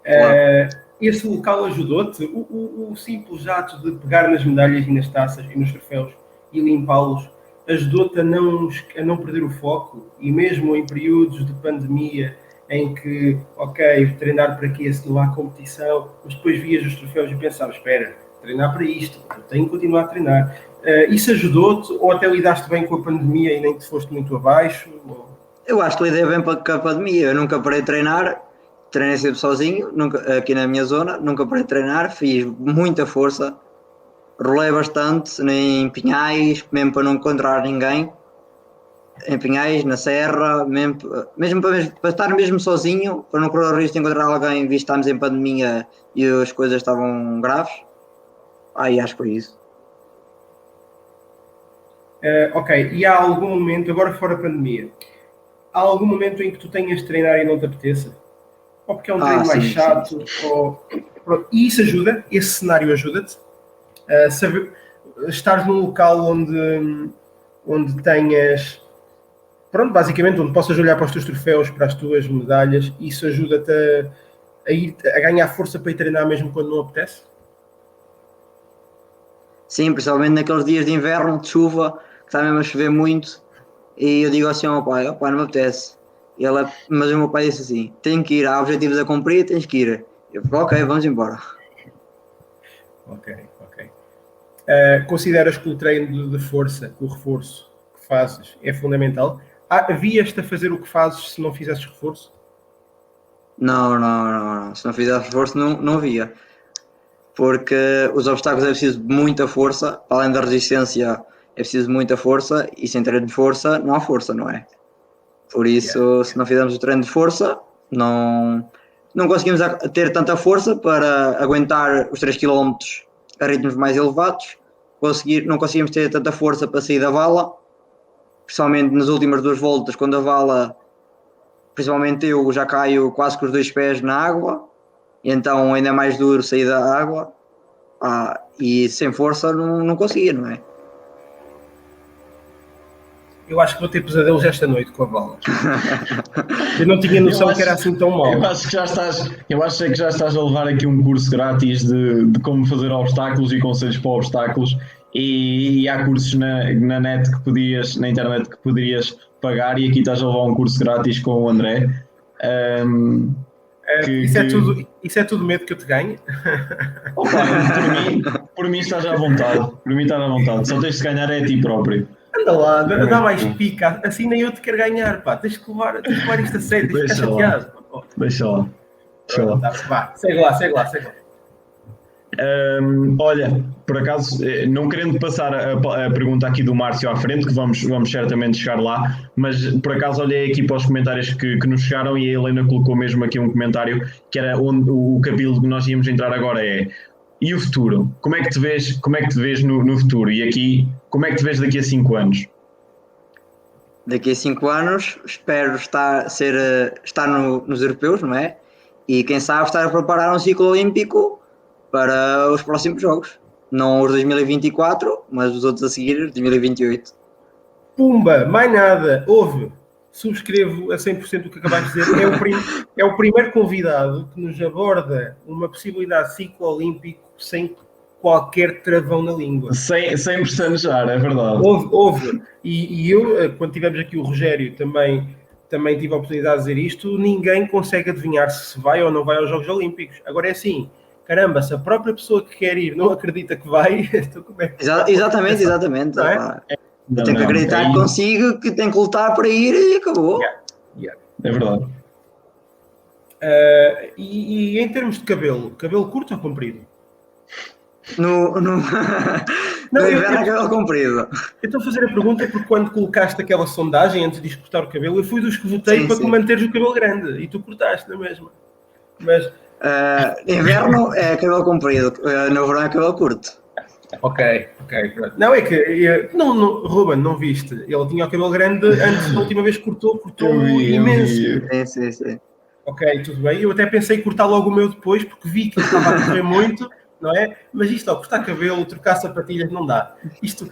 Claro. Esse local ajudou-te? O simples ato de pegar nas medalhas e nas taças e nos troféus e limpá-los ajudou-te a não perder o foco? E mesmo em períodos de pandemia em que, treinar para quê se não há competição, mas depois vias os troféus e pensavas, espera, treinar para isto, eu tenho que continuar a treinar. Isso ajudou-te ou até lidaste bem com a pandemia e nem te foste muito abaixo? Eu acho que lidei bem com a pandemia, eu nunca parei de treinar. Treinei sempre sozinho, aqui na minha zona, nunca parei de treinar, fiz muita força, rolei bastante em Pinhais, mesmo para não encontrar ninguém, em Pinhais, na Serra, mesmo para estar mesmo sozinho, para não correr o risco de encontrar alguém, visto que estamos em pandemia e as coisas estavam graves. Acho que foi isso. E há algum momento, agora fora a pandemia, há algum momento em que tu tenhas de treinar e não te apeteça? Ou porque é um treino mais chato, e isso ajuda, esse cenário ajuda-te a saber, estares num local onde tenhas, basicamente onde possas olhar para os teus troféus, para as tuas medalhas, isso ajuda-te a ganhar força para ir treinar mesmo quando não apetece? Sim, principalmente naqueles dias de inverno, de chuva, que está mesmo a chover muito, e eu digo assim ao pai, não me apetece. Mas o meu pai disse assim, tem que ir, há objetivos a cumprir, tens que ir. Eu falei, vamos embora. Ok. Consideras que o treino de força, o reforço que fazes é fundamental? Havias-te a fazer o que fazes se não fizesses reforço? Não. Se não fizesse reforço não havia. Porque os obstáculos é preciso de muita força, além da resistência é preciso de muita força, e sem treino de força não há força, não é? Por isso, se não fizermos o treino de força, não conseguimos ter tanta força para aguentar os 3 km a ritmos mais elevados, não conseguimos ter tanta força para sair da vala, principalmente nas últimas 2 voltas, quando a vala, principalmente eu, já caio quase com os 2 pés na água, e então ainda é mais duro sair da água, e sem força não conseguia, não é? Eu acho que vou ter pesadelos esta noite com a bola. Eu não tinha noção que era assim tão mal. Eu acho que já estás a levar aqui um curso grátis de como fazer obstáculos e conselhos para obstáculos, e há cursos na internet que poderias pagar, e aqui estás a levar um curso grátis com o André. Isso é tudo medo que eu te ganhe? Por mim estás à vontade. Só tens de ganhar a ti próprio. Anda lá, dá mais pica, assim nem eu te quero ganhar, pá, tens que levar isto a sério, tens que ficar chateado. Deixa lá. Vá, segue lá. Olha, por acaso, não querendo passar a pergunta aqui do Márcio à frente, que vamos certamente chegar lá, mas por acaso olhei aqui para os comentários que nos chegaram, e a Helena colocou mesmo aqui um comentário que era onde o capítulo que nós íamos entrar agora é: e o futuro? Como é que te vês no futuro? E aqui, como é que te vês daqui a 5 anos? Daqui a 5 anos espero estar nos europeus, não é? E quem sabe estar a preparar um ciclo olímpico para os próximos jogos. Não os 2024, mas os outros a seguir, 2028. Pumba, mais nada, ouve. Subscrevo a 100% o que acabaste de dizer. É o primeiro convidado que nos aborda uma possibilidade de ciclo olímpico sem qualquer travão na língua. Sem pestanejar, é verdade. Houve. E eu, quando tivemos aqui o Rogério, também tive a oportunidade de dizer isto, ninguém consegue adivinhar se vai ou não vai aos Jogos Olímpicos. Agora é assim, caramba, se a própria pessoa que quer ir não acredita que vai, então como é que... Exatamente. Não é? Eu tenho que acreditar que consigo, que tenho que lutar para ir e acabou. É verdade. E em termos de cabelo curto ou comprido? No inverno é cabelo comprido. Eu estou a fazer a pergunta porque quando colocaste aquela sondagem antes de cortar o cabelo, eu fui dos que votei para que manteres o cabelo grande e tu cortaste na mesma. Mas inverno é cabelo comprido, no verão é cabelo curto. Ok. Não, é que Ruben, não viste? Ele tinha o cabelo grande antes da última vez que cortou imenso. Sim. Ok, tudo bem. Eu até pensei em cortar logo o meu depois, porque vi que ele estava a correr muito, não é? Mas isto, cortar cabelo, trocar sapatilhas, não dá. Isto,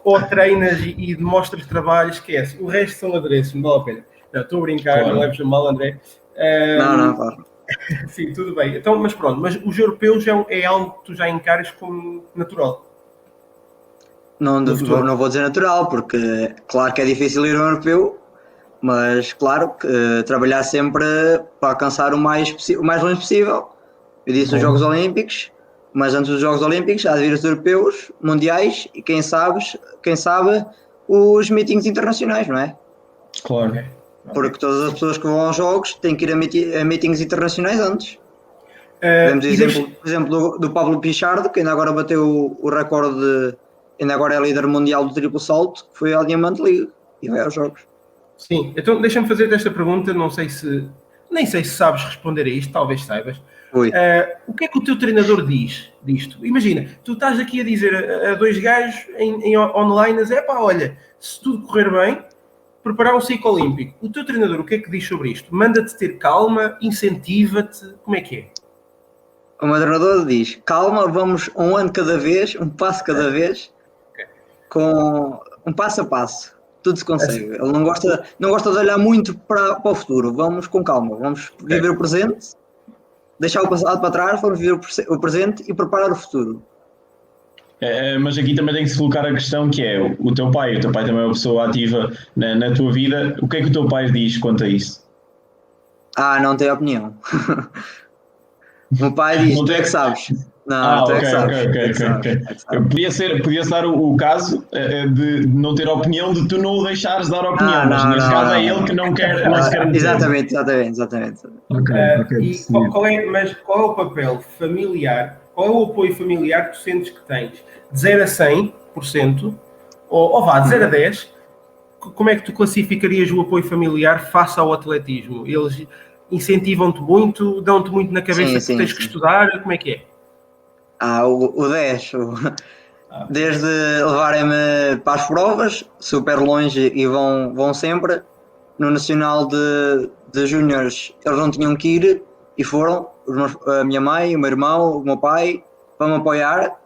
ou treinas e demonstras trabalho, esquece. O resto são adereços, não vale a pena. Não, estou a brincar, claro. Não leves a mal, André. Não, claro. Sim, tudo bem. Então, mas pronto, mas os europeus é algo que tu já encaras como natural? Não vou dizer natural, porque claro que é difícil ir ao europeu, mas claro que trabalhar sempre para alcançar o mais longe possível. Eu disse os Jogos Olímpicos, mas antes dos Jogos Olímpicos há de vir os europeus, mundiais e quem sabe os meetings internacionais, não é? Claro. Porque todas as pessoas que vão aos Jogos têm que ir a meetings internacionais antes. Temos por exemplo, do Pablo Pichardo, que ainda agora bateu o recorde, ainda agora é líder mundial do triplo salto, que foi ao Diamante League e vai aos Jogos. Sim, então deixa-me fazer esta pergunta, nem sei se sabes responder a isto, talvez saibas. O que é que o teu treinador diz disto? Imagina, tu estás aqui a dizer a dois gajos em online, olha, se tudo correr bem, preparar um ciclo olímpico. O teu treinador, o que é que diz sobre isto? Manda-te ter calma, incentiva-te, como é que é? O meu treinador diz, calma, vamos um ano cada vez, um passo cada vez, com um passo a passo. Tudo se consegue. Ele não gosta de olhar muito para o futuro. Vamos com calma, vamos viver o presente, deixar o passado para trás, vamos viver o presente e preparar o futuro. Mas aqui também tem que se colocar a questão que é o teu pai também é uma pessoa ativa na tua vida. O que é que o teu pai diz quanto a isso? Não tem opinião. O meu pai diz, tu é que sabes. Não, tu é que sabes. Podia-se dar o caso de não ter opinião, de tu não o deixares dar opinião, mas neste caso é ele que não se quer meter. Exatamente. Mas qual é o papel familiar, qual é o apoio familiar que tu sentes que tens? De 0 a 100%, ou vá, de 0 a 10, como é que tu classificarias o apoio familiar face ao atletismo? Eles incentivam-te muito, dão-te muito na cabeça que tens que estudar, como é que é? O 10, desde levarem-me para as provas, super longe e vão sempre. No Nacional de Júniores eles não tinham que ir e foram, a minha mãe, o meu irmão, o meu pai, para me apoiar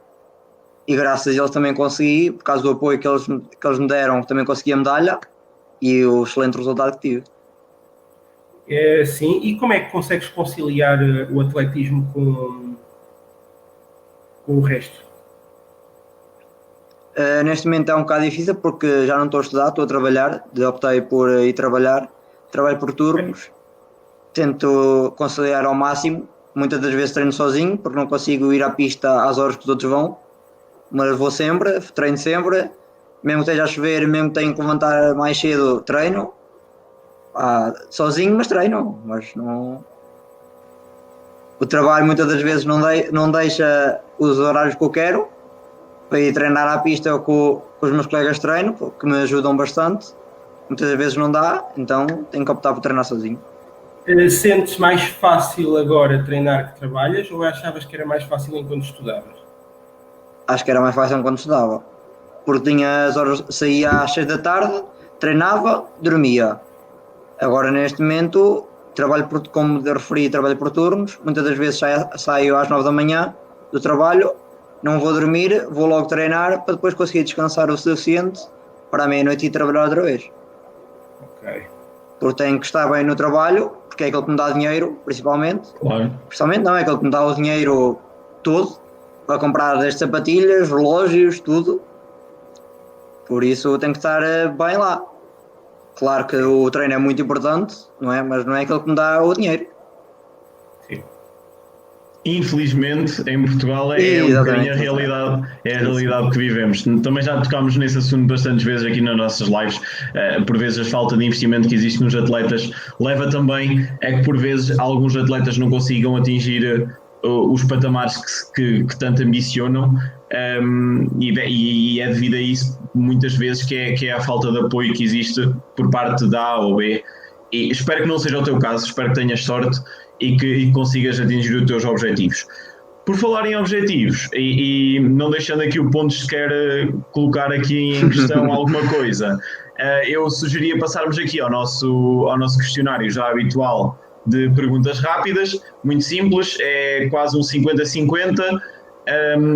e graças a eles também consegui, por causa do apoio que eles me deram, também consegui a medalha e o excelente resultado que tive. Sim, e como é que consegues conciliar o atletismo com o resto? Neste momento é um bocado difícil porque já não estou a estudar, estou a trabalhar, optei por ir trabalho por turnos, tento conciliar ao máximo, muitas das vezes treino sozinho porque não consigo ir à pista às horas que os outros vão, mas vou sempre, treino sempre, mesmo que esteja a chover, mesmo que tenha que levantar mais cedo, treino, sozinho, mas treino, mas não... O trabalho muitas das vezes não deixa os horários que eu quero para ir treinar à pista com os meus colegas de treino, que me ajudam bastante. Muitas das vezes não dá, então tenho que optar por treinar sozinho. Sentes mais fácil agora treinar que trabalhas ou achavas que era mais fácil enquanto estudavas? Acho que era mais fácil enquanto estudava, porque tinha as horas, saía às 6 da tarde, treinava, dormia. Agora neste momento como referi, trabalho por turnos, muitas das vezes saio às 9 da manhã do trabalho, não vou dormir, vou logo treinar para depois conseguir descansar o suficiente para a meia-noite e trabalhar outra vez. Ok. Porque tenho que estar bem no trabalho, porque é aquele que me dá dinheiro, principalmente. Claro. Principalmente não, é aquele que me dá o dinheiro todo para comprar as sapatilhas, relógios, tudo. Por isso tenho que estar bem lá. Claro que o treino é muito importante, não é? Mas não é aquele que me dá o dinheiro. Sim. infelizmente, em Portugal é um bocadinho a realidade que vivemos. Também já tocámos nesse assunto bastantes vezes aqui nas nossas lives. Por vezes a falta de investimento que existe nos atletas leva também a que por vezes alguns atletas não consigam atingir os patamares que tanto ambicionam, e é devido a isso muitas vezes que é a falta de apoio que existe por parte da A ou B. E espero que não seja o teu caso, espero que tenhas sorte e que consigas atingir os teus objetivos. Por falar em objetivos, e não deixando aqui o ponto se quer colocar aqui em questão alguma coisa, eu sugeria passarmos aqui ao nosso questionário já habitual de perguntas rápidas, muito simples, é quase um 50-50,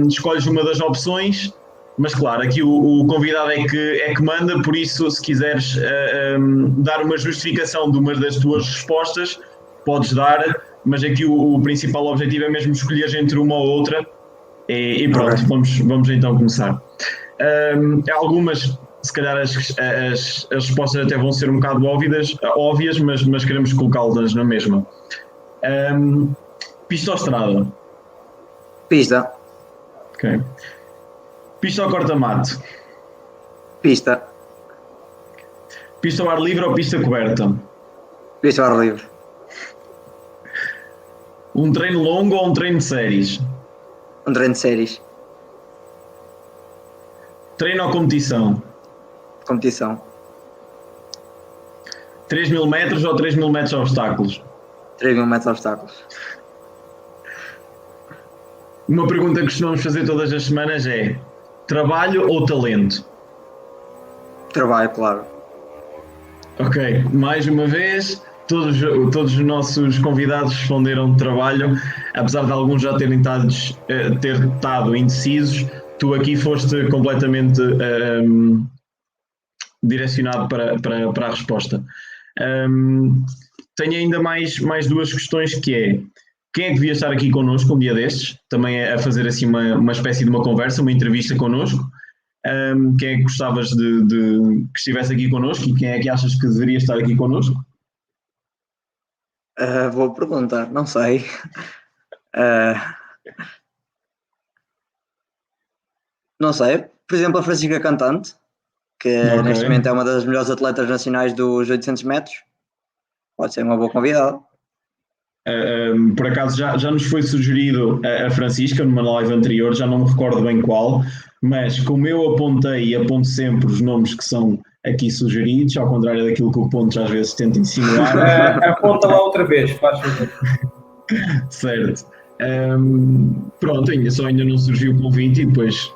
escolhes uma das opções, mas claro, aqui o convidado é que manda, por isso se quiseres dar uma justificação de uma das tuas respostas, podes dar, mas aqui o principal objetivo é mesmo escolheres entre uma ou outra, e pronto, okay. Vamos então começar. Algumas, se calhar as respostas até vão ser um bocado óbvias, mas queremos colocá-las na mesma. Pista ou estrada? Pista. Ok. Pista ou corta-mato? Pista. Pista ao ar livre ou pista coberta? Pista ao ar livre. Um treino longo ou um treino de séries? Um treino de séries. Treino ou competição? Competição. 3.000 metros ou 3.000 metros de obstáculos? 3.000 metros de obstáculos. Uma pergunta que costumamos fazer todas as semanas é: trabalho ou talento? Trabalho, claro. Ok, mais uma vez, todos os nossos convidados responderam trabalho, apesar de alguns já terem estado indecisos, tu aqui foste completamente direcionado para a resposta. Tenho ainda mais duas questões, que é: quem é que devia estar aqui connosco um dia destes, também a fazer assim uma espécie de uma conversa, uma entrevista connosco? Quem é que gostavas de que estivesse aqui connosco e quem é que achas que deveria estar aqui connosco? Vou perguntar, não sei. Não sei. Por exemplo, a Francisca Cantante, que okay. Neste momento é uma das melhores atletas nacionais dos 800 metros. Pode ser uma boa convidada. Por acaso já nos foi sugerido a Francisca numa live anterior, já não me recordo bem qual, mas como eu apontei e aponto sempre os nomes que são aqui sugeridos, ao contrário daquilo que o Pontos às vezes tenta insinuar. Aponta lá outra vez, faz favor. Certo. Pronto, ainda não surgiu o convite e depois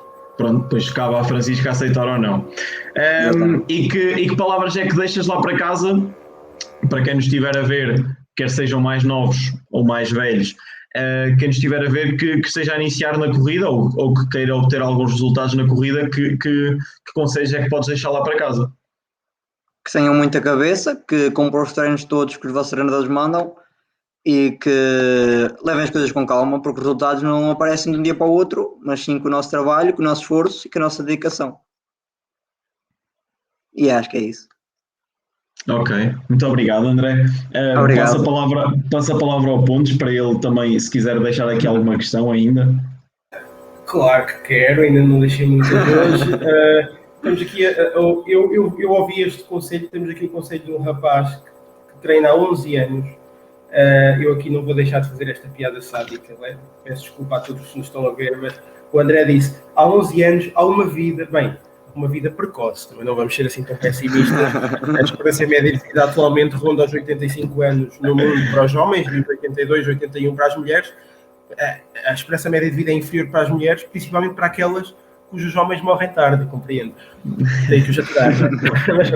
cabe à Francisca aceitar ou não. E que palavras é que deixas lá para casa, para quem nos estiver a ver, quer sejam mais novos ou mais velhos, quem nos estiver a ver que esteja a iniciar na corrida ou que queira obter alguns resultados na corrida, que conselhos é que podes deixar lá para casa? Que tenham muita cabeça, que comprem os treinos todos que os vossos treinadores mandam e que levem as coisas com calma, porque os resultados não aparecem de um dia para o outro, mas sim com o nosso trabalho, com o nosso esforço e com a nossa dedicação. E acho que é isso. Ok, muito obrigado, André. Obrigado. Passa a palavra ao Pontos para ele também, se quiser deixar aqui alguma questão ainda. Claro que quero, ainda não deixei muitas hoje. Temos aqui, eu ouvi este conselho, temos aqui o conselho de um rapaz que treina há 11 anos. Eu aqui não vou deixar de fazer esta piada sádica, né? Peço desculpa a todos que nos estão a ver, mas o André disse: há 11 anos há uma vida precoce, também não vamos ser assim tão pessimistas. A esperança média de vida atualmente ronda aos 85 anos no mundo para os homens, e 82, 81 para as mulheres. A esperança média de vida é inferior para as mulheres, principalmente para aquelas cujos homens morrem tarde, compreendo. Daí que eu já te dar, mas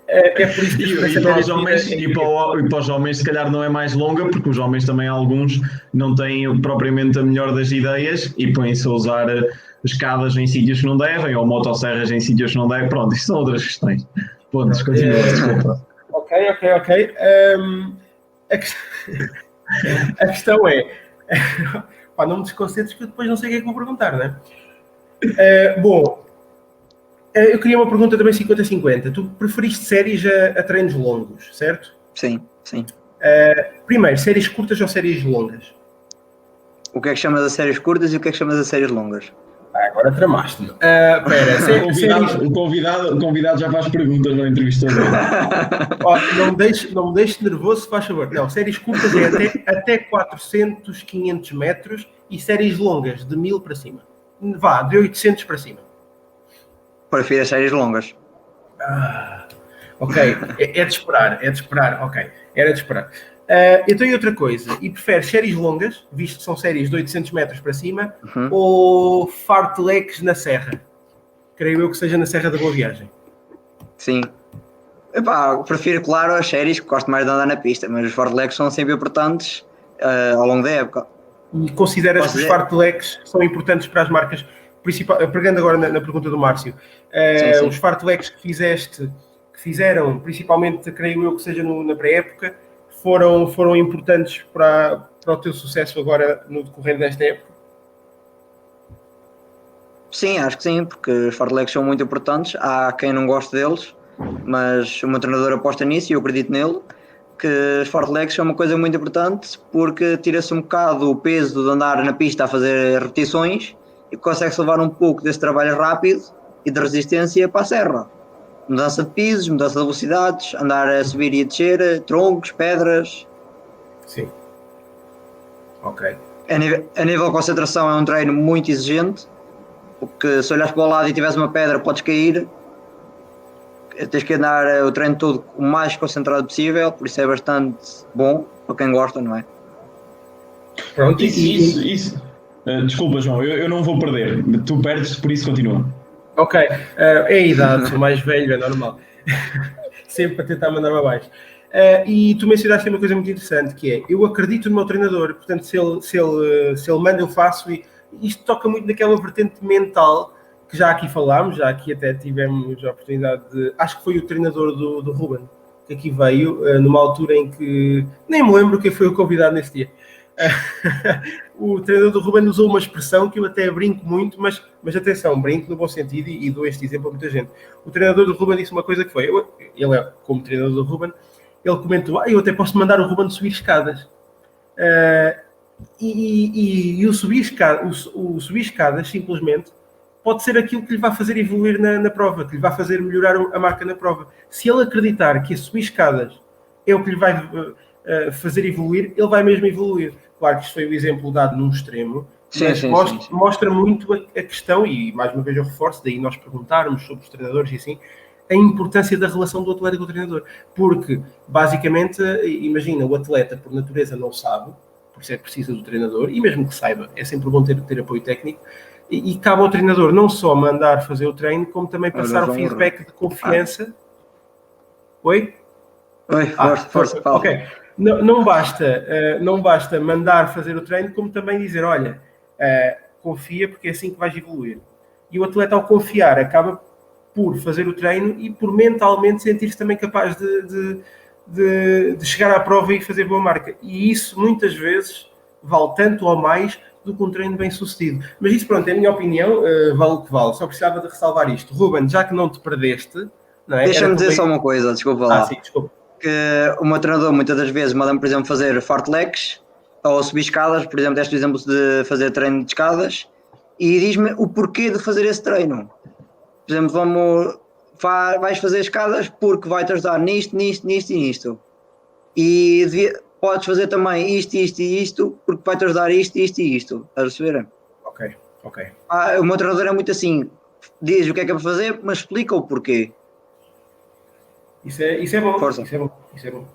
é por isso que e para os homens, e para os homens se calhar não é mais longa, porque os homens também, alguns, não têm propriamente a melhor das ideias e põem-se a usar escadas em sítios que não devem, ou motosserras em sítios que não devem. Pronto, isto são outras questões. Pontos, continua, desculpa. Ok. A questão é... não me desconcentres que eu depois não sei o que é que vou perguntar, não é? Bom, eu queria uma pergunta também 50-50. Tu preferiste séries a treinos longos, certo? Sim. Primeiro, séries curtas ou séries longas? O que é que chamas a séries curtas e o que é que chamas a séries longas? Agora tramaste-me. O convidado já faz perguntas na entrevista dele. Não me deixe nervoso, se faz favor. Não, séries curtas é até 400, 500 metros e séries longas de 1000 para cima. Vá, de 800 para cima. Prefiro as séries longas. Ok, é de esperar, ok, era de esperar. Eu tenho outra coisa, e prefere séries longas, visto que são séries de 800 metros para cima, ou fartleques na serra? Creio eu que seja na Serra da Boa Viagem. Sim. Epá, prefiro, claro, as séries, que gosto mais de andar na pista, mas os fartleques são sempre importantes ao longo da época. E consideras que os fartleques são importantes para as marcas, pegando agora na pergunta do Márcio, sim. Os fartleques que fizeram, principalmente, creio eu que seja na pré-época, foram importantes para o teu sucesso agora no decorrer desta época? Sim, acho que sim, porque os fartleques são muito importantes. Há quem não goste deles, mas o meu treinador aposta nisso e eu acredito nele, que os fartleques são uma coisa muito importante porque tira-se um bocado o peso de andar na pista a fazer repetições e consegue-se levar um pouco desse trabalho rápido e de resistência para a serra. Mudança de pisos, mudança de velocidades, andar a subir e a descer, troncos, pedras. Sim. Ok. A nível de concentração é um treino muito exigente, porque se olhares para o lado e tiveres uma pedra podes cair. Tens que andar o treino todo o mais concentrado possível, por isso é bastante bom para quem gosta, não é? Pronto, isso. Desculpa, João, eu não vou perder. Tu perdes, por isso continua. Ok, é a idade, sou mais velho, é normal. Sempre para tentar mandar-me abaixo. E tu mencionaste uma coisa muito interessante, que é, eu acredito no meu treinador, portanto, se ele manda, eu faço, e isto toca muito naquela vertente mental, que já aqui falámos, já aqui até tivemos a oportunidade de... Acho que foi o treinador do Ruben, que aqui veio, numa altura em que... Nem me lembro quem foi o convidado nesse dia. O treinador do Ruben usou uma expressão que eu até brinco muito, mas atenção, brinco no bom sentido e dou este exemplo a muita gente. O treinador do Ruben disse uma coisa que foi, ele é como treinador do Ruben, ele comentou, eu até posso mandar o Ruben subir escadas. E o subir escadas, simplesmente, pode ser aquilo que lhe vai fazer evoluir na prova, que lhe vai fazer melhorar a marca na prova. Se ele acreditar que a subir escadas é o que lhe vai fazer evoluir, ele vai mesmo evoluir. Claro que isto foi o exemplo dado num extremo, mas mostra muito a questão, e mais uma vez eu reforço, daí nós perguntarmos sobre os treinadores e assim, a importância da relação do atleta com o treinador. Porque, basicamente, imagina, o atleta, por natureza, não sabe, por isso é que precisa do treinador, e mesmo que saiba, é sempre bom ter apoio técnico, e cabe ao treinador não só mandar fazer o treino, como também passar o feedback de confiança. Oi, força. Ok. Não basta mandar fazer o treino, como também dizer, olha, confia porque é assim que vais evoluir. E o atleta, ao confiar, acaba por fazer o treino e por mentalmente sentir-se também capaz de chegar à prova e fazer boa marca. E isso, muitas vezes, vale tanto ou mais do que um treino bem sucedido. Mas isso, pronto, é a minha opinião, vale o que vale. Só precisava de ressalvar isto. Ruben, já que não te perdeste... Não é? Deixa-me dizer só uma coisa, desculpa lá. Sim, desculpa. Que o meu treinador muitas das vezes manda-me, por exemplo, fazer fartleques ou subir escadas, por exemplo, deste o exemplo de fazer treino de escadas, e diz-me o porquê de fazer esse treino. Por exemplo, vais fazer escadas porque vai-te ajudar nisto e nisto. E podes fazer também isto e isto porque vai-te ajudar isto e isto. Estás a perceber? Ok. O meu treinador é muito assim, diz o que é para fazer, mas explica o porquê. Isso é bom. Força. Isso é bom.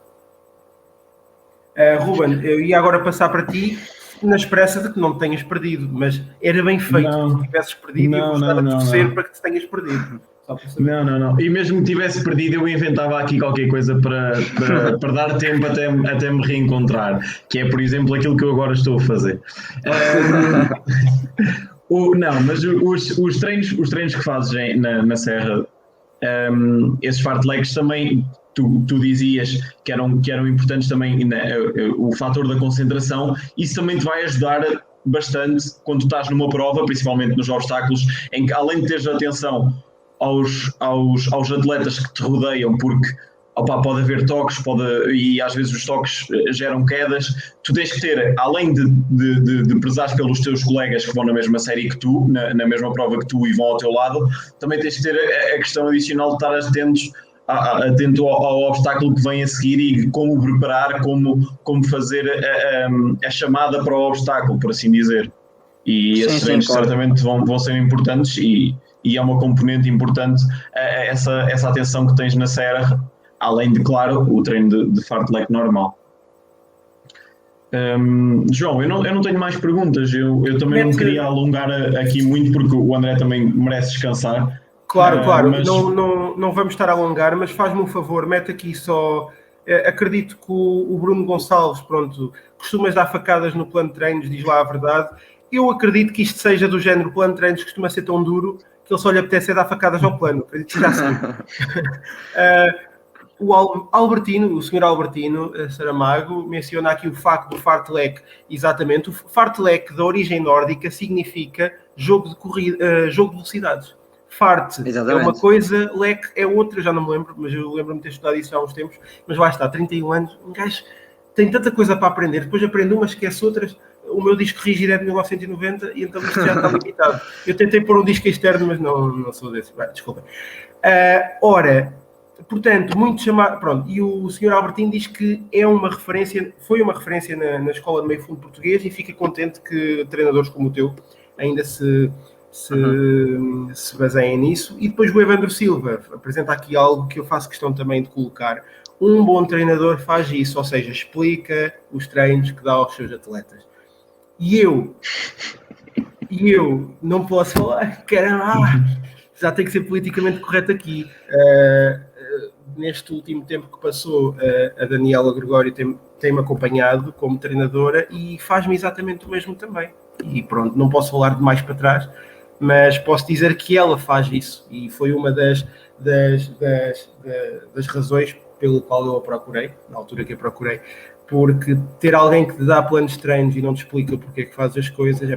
Ruben, eu ia agora passar para ti na esperança de que não te tenhas perdido, mas era bem feito que te tivesses perdido e eu gostava de torcer para que te tenhas perdido. Não. E mesmo que tivesse perdido, eu inventava aqui qualquer coisa para dar tempo até me reencontrar, que é, por exemplo, aquilo que eu agora estou a fazer. Mas os treinos que fazes na Serra, esses fartleques também, tu dizias que eram importantes também, o fator da concentração, isso também te vai ajudar bastante quando estás numa prova, principalmente nos obstáculos, em que além de teres atenção aos atletas que te rodeiam, porque pode haver toques, e às vezes os toques geram quedas. Tu tens que ter, além de prezares pelos teus colegas que vão na mesma série que tu, na mesma prova que tu e vão ao teu lado, também tens que ter a questão adicional de estar atento ao obstáculo que vem a seguir e como preparar, como fazer a chamada para o obstáculo, por assim dizer. E esses treinos claro. Certamente vão ser importantes e é uma componente importante essa atenção que tens na serra, além de, claro, o treino de fartlek normal. João, eu não tenho mais perguntas, eu também não queria alongar aqui muito porque o André também merece descansar. Claro, mas... não vamos estar a alongar, mas faz-me um favor, mete aqui só... acredito que o Bruno Gonçalves, pronto, costumas dar facadas no plano de treinos, diz lá a verdade. Eu acredito que isto seja do género, o plano de treinos costuma ser tão duro que ele só lhe apetece dar facadas ao plano. Acredito que já sei. O Albertino, o senhor Albertino Saramago, menciona aqui o facto do fartlek. Exatamente, o fartlek da origem nórdica significa jogo de corrida, jogo de velocidades. Fart é uma coisa, lek é outra, já não me lembro, mas eu lembro-me de ter estudado isso há uns tempos, mas lá está, 31 anos, um gajo tem tanta coisa para aprender, depois aprende umas, esquece outras. O meu disco rígido é de 1990 e então isto já está limitado. Eu tentei pôr um disco externo, mas não sou desse. Desculpa. Ora, portanto, muito chamado. Pronto, e o Sr. Albertino diz que foi uma referência na escola de meio fundo português e fica contente que treinadores como o teu ainda se baseiem nisso. E depois o Evandro Silva apresenta aqui algo que eu faço questão também de colocar. Um bom treinador faz isso, ou seja, explica os treinos que dá aos seus atletas. E eu não posso falar, caramba, já tem que ser politicamente correto aqui. Neste último tempo que passou, a Daniela Gregório tem-me acompanhado como treinadora e faz-me exatamente o mesmo também. E pronto, não posso falar de mais para trás, mas posso dizer que ela faz isso e foi uma das razões pelo qual eu a procurei, na altura que a procurei, porque ter alguém que te dá planos de treinos e não te explica porque é que fazes as coisas,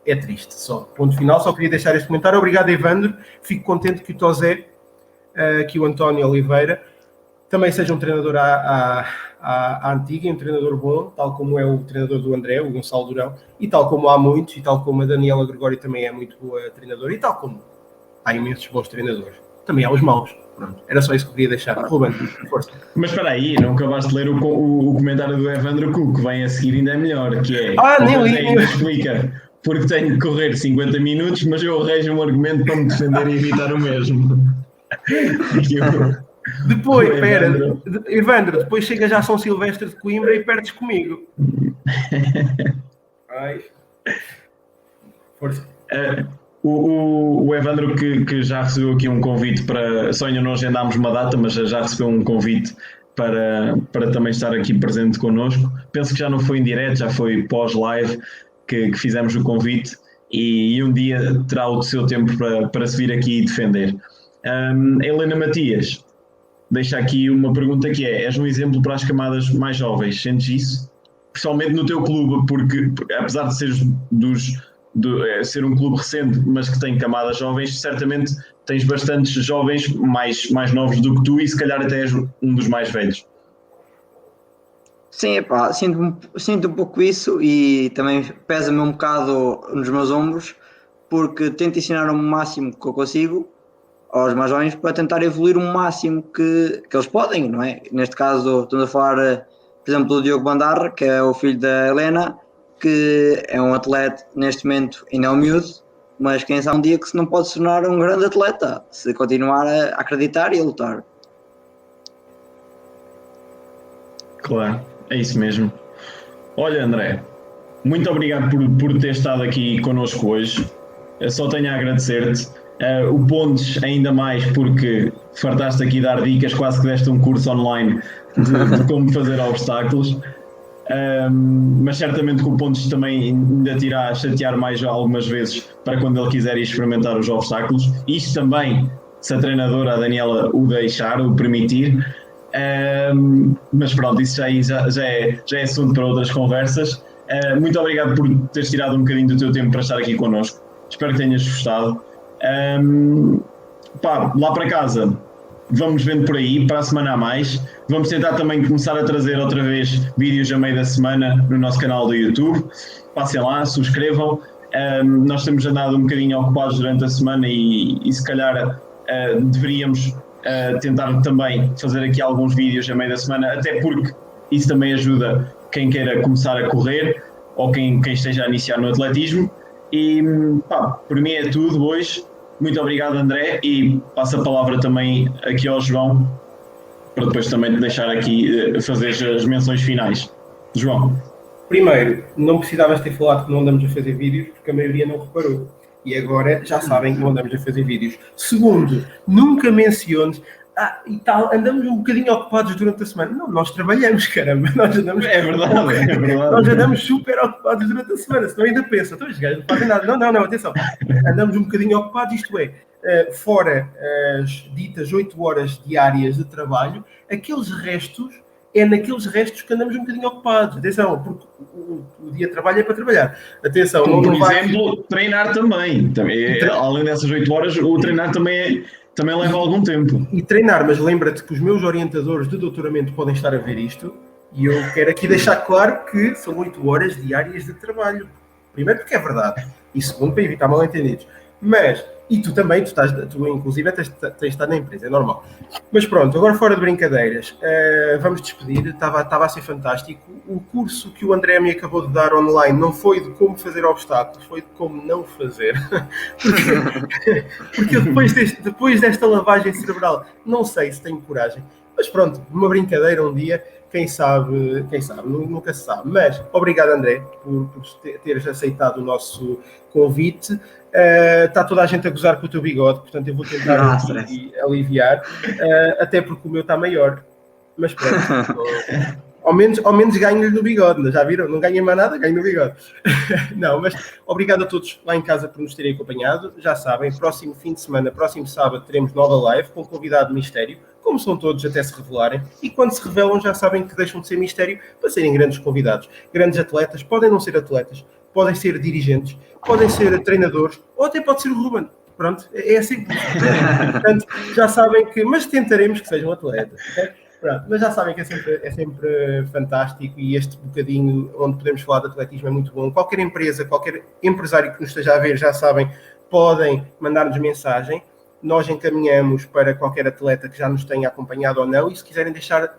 é triste, só. Ponto final, só queria deixar este comentário. Obrigado, Evandro. Fico contente que o Tozé, que o António Oliveira, também seja um treinador à antiga, um treinador bom, tal como é o treinador do André, o Gonçalo Durão, e tal como há muitos, e tal como a Daniela Gregório também é muito boa treinadora, e tal como há imensos bons treinadores. Também há os maus. Pronto, era só isso que eu queria deixar. Ruben, força. Mas espera aí, não acabaste de ler o comentário do Evandro que vem a seguir ainda é melhor, que é... nem li. Ainda explica, porque tenho que correr 50 minutos, mas eu arranjo um argumento para me defender e evitar o mesmo. Depois, Evandro, depois chegas à São Silvestre de Coimbra e perdes comigo. Ai. Força. O Evandro que já recebeu aqui um convite para... Só ainda não agendámos uma data, mas já recebeu um convite para também estar aqui presente connosco. Penso que já não foi em direto, já foi pós-live que fizemos o convite e um dia terá o seu tempo para se vir aqui e defender. Helena Matias deixa aqui uma pergunta que é: és um exemplo para as camadas mais jovens, sentes isso? Principalmente no teu clube, porque apesar de seres ser um clube recente, mas que tem camadas jovens, certamente tens bastantes jovens mais novos do que tu e se calhar até és um dos mais velhos. Sim, sinto um pouco isso e também pesa-me um bocado nos meus ombros, porque tento ensinar o máximo que eu consigo aos mais jovens para tentar evoluir o máximo que eles podem, não é? Neste caso, estamos a falar, por exemplo, do Diogo Bandarra, que é o filho da Helena, que é um atleta, neste momento ainda é um miúdo, mas quem sabe um dia que se não pode se tornar um grande atleta, se continuar a acreditar e a lutar. Claro, é isso mesmo. Olha, André, muito obrigado por ter estado aqui connosco hoje. Eu só tenho a agradecer-te. O Pontes ainda mais porque fartaste aqui dar dicas, quase que deste um curso online de como fazer obstáculos. Mas certamente que o Pontes também ainda te irá chatear mais algumas vezes para quando ele quiser ir experimentar os obstáculos. Isto também, se a treinadora, a Daniela, o deixar, o permitir. Mas pronto, isso já é assunto para outras conversas. Muito obrigado por teres tirado um bocadinho do teu tempo para estar aqui connosco. Espero que tenhas gostado. Lá para casa, vamos vendo por aí, para a semana a mais. Vamos tentar também começar a trazer outra vez vídeos a meio da semana no nosso canal do YouTube. Passem lá, subscrevam. Nós temos andado um bocadinho ocupados durante a semana e se calhar deveríamos tentar também fazer aqui alguns vídeos a meio da semana, até porque isso também ajuda quem queira começar a correr ou quem esteja a iniciar no atletismo. E por mim é tudo hoje. Muito obrigado, André, e passo a palavra também aqui ao João, para depois também te deixar aqui fazer as menções finais. João. Primeiro, não precisavas ter falado que não andamos a fazer vídeos, porque a maioria não reparou. E agora já sabem que não andamos a fazer vídeos. Segundo, nunca menciones, e tal, andamos um bocadinho ocupados durante a semana. Não, nós trabalhamos, caramba. Nós andamos, é verdade. Nós andamos super ocupados durante a semana, senão ainda pensam, então estes gajos não fazem nada. Não, atenção. Andamos um bocadinho ocupados, isto é, fora as ditas 8 horas diárias de trabalho, aqueles restos, é naqueles restos que andamos um bocadinho ocupados. Atenção, porque o dia de trabalho é para trabalhar. Atenção, por exemplo, treinar também. Além dessas 8 horas, o treinar também leva algum tempo. E treinar, mas lembra-te que os meus orientadores de doutoramento podem estar a ver isto, e eu quero aqui deixar claro que são 8 horas diárias de trabalho. Primeiro porque é verdade, e segundo para evitar mal-entendidos. Mas, e tu também, tu inclusive tens de estar na empresa, é normal. Mas pronto, agora fora de brincadeiras, vamos despedir, estava a ser fantástico. O curso que o André me acabou de dar online não foi de como fazer obstáculos, foi de como não fazer. Porque depois desta lavagem cerebral, não sei se tenho coragem. Mas pronto, uma brincadeira um dia, quem sabe, nunca se sabe. Mas obrigado, André, por teres aceitado o nosso convite. Está toda a gente a gozar com o teu bigode, portanto eu vou tentar aliviar, até porque o meu está maior. Mas pronto, ao menos ganho-lhe no bigode, já viram? Não ganhei mais nada, ganho no bigode. Não, mas obrigado a todos lá em casa por nos terem acompanhado. Já sabem, próximo fim de semana, próximo sábado, teremos nova live com convidado de mistério, como são todos até se revelarem. E quando se revelam já sabem que deixam de ser mistério para serem grandes convidados. Grandes atletas, podem não ser atletas, podem ser dirigentes, podem ser treinadores, ou até pode ser o Ruben. Pronto, é assim. Portanto, já sabem que... Mas tentaremos que sejam atletas. Okay? Pronto, mas já sabem que é sempre fantástico, e este bocadinho onde podemos falar de atletismo é muito bom. Qualquer empresa, qualquer empresário que nos esteja a ver, já sabem, podem mandar-nos mensagem. Nós encaminhamos para qualquer atleta que já nos tenha acompanhado ou não, e se quiserem deixar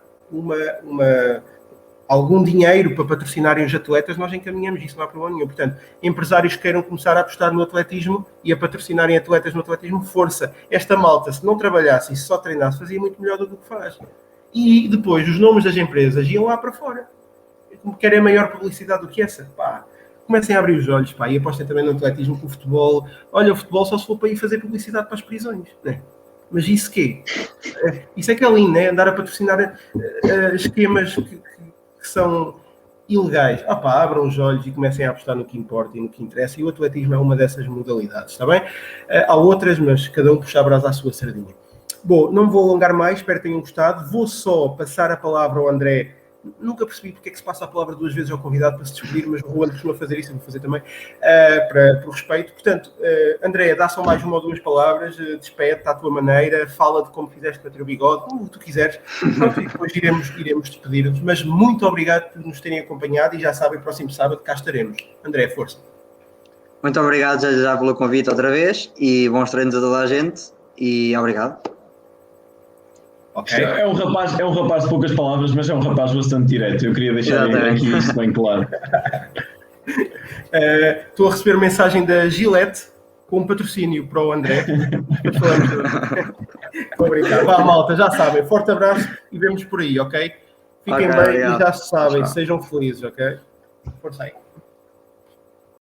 algum dinheiro para patrocinarem os atletas, nós encaminhamos isso, não há problema nenhum. Portanto, empresários que queiram começar a apostar no atletismo e a patrocinarem atletas no atletismo, força. Esta malta, se não trabalhasse e se só treinasse, fazia muito melhor do que faz. E depois, os nomes das empresas iam lá para fora. Querem maior publicidade do que essa? Pá, comecem a abrir os olhos, pá, e apostem também no atletismo, com o futebol. Olha, o futebol só se for para ir fazer publicidade para as prisões, né? Mas isso quê? Isso é que é lindo, né? Andar a patrocinar esquemas que são ilegais. Abram os olhos e comecem a apostar no que importa e no que interessa, e o atletismo é uma dessas modalidades, está bem? Há outras, mas cada um puxa a brasa à sua sardinha. Bom, não me vou alongar mais, espero que tenham gostado. Vou só passar a palavra ao André. Nunca percebi porque é que se passa a palavra 2 vezes ao convidado para se despedir, mas o Juan costuma fazer isso, eu vou fazer também, por respeito. Portanto, André, dá só mais 1 ou 2 palavras, despede-te à tua maneira, fala de como fizeste com o teu bigode, como tu quiseres, pronto, e depois iremos despedir-nos. Mas muito obrigado por nos terem acompanhado, e já sabem, próximo sábado cá estaremos. André, força. Muito obrigado já pelo convite outra vez, e bons treinos a toda a gente, e obrigado. Okay. É um rapaz de poucas palavras, mas é um rapaz bastante direto. Eu queria deixar aqui isto bem claro. Estou a receber mensagem da Gillette com patrocínio para o André. Obrigado. Vá, malta, já sabem. Forte abraço e vemos por aí, ok? Fiquem bem e já sabem, sejam felizes, ok? Força aí.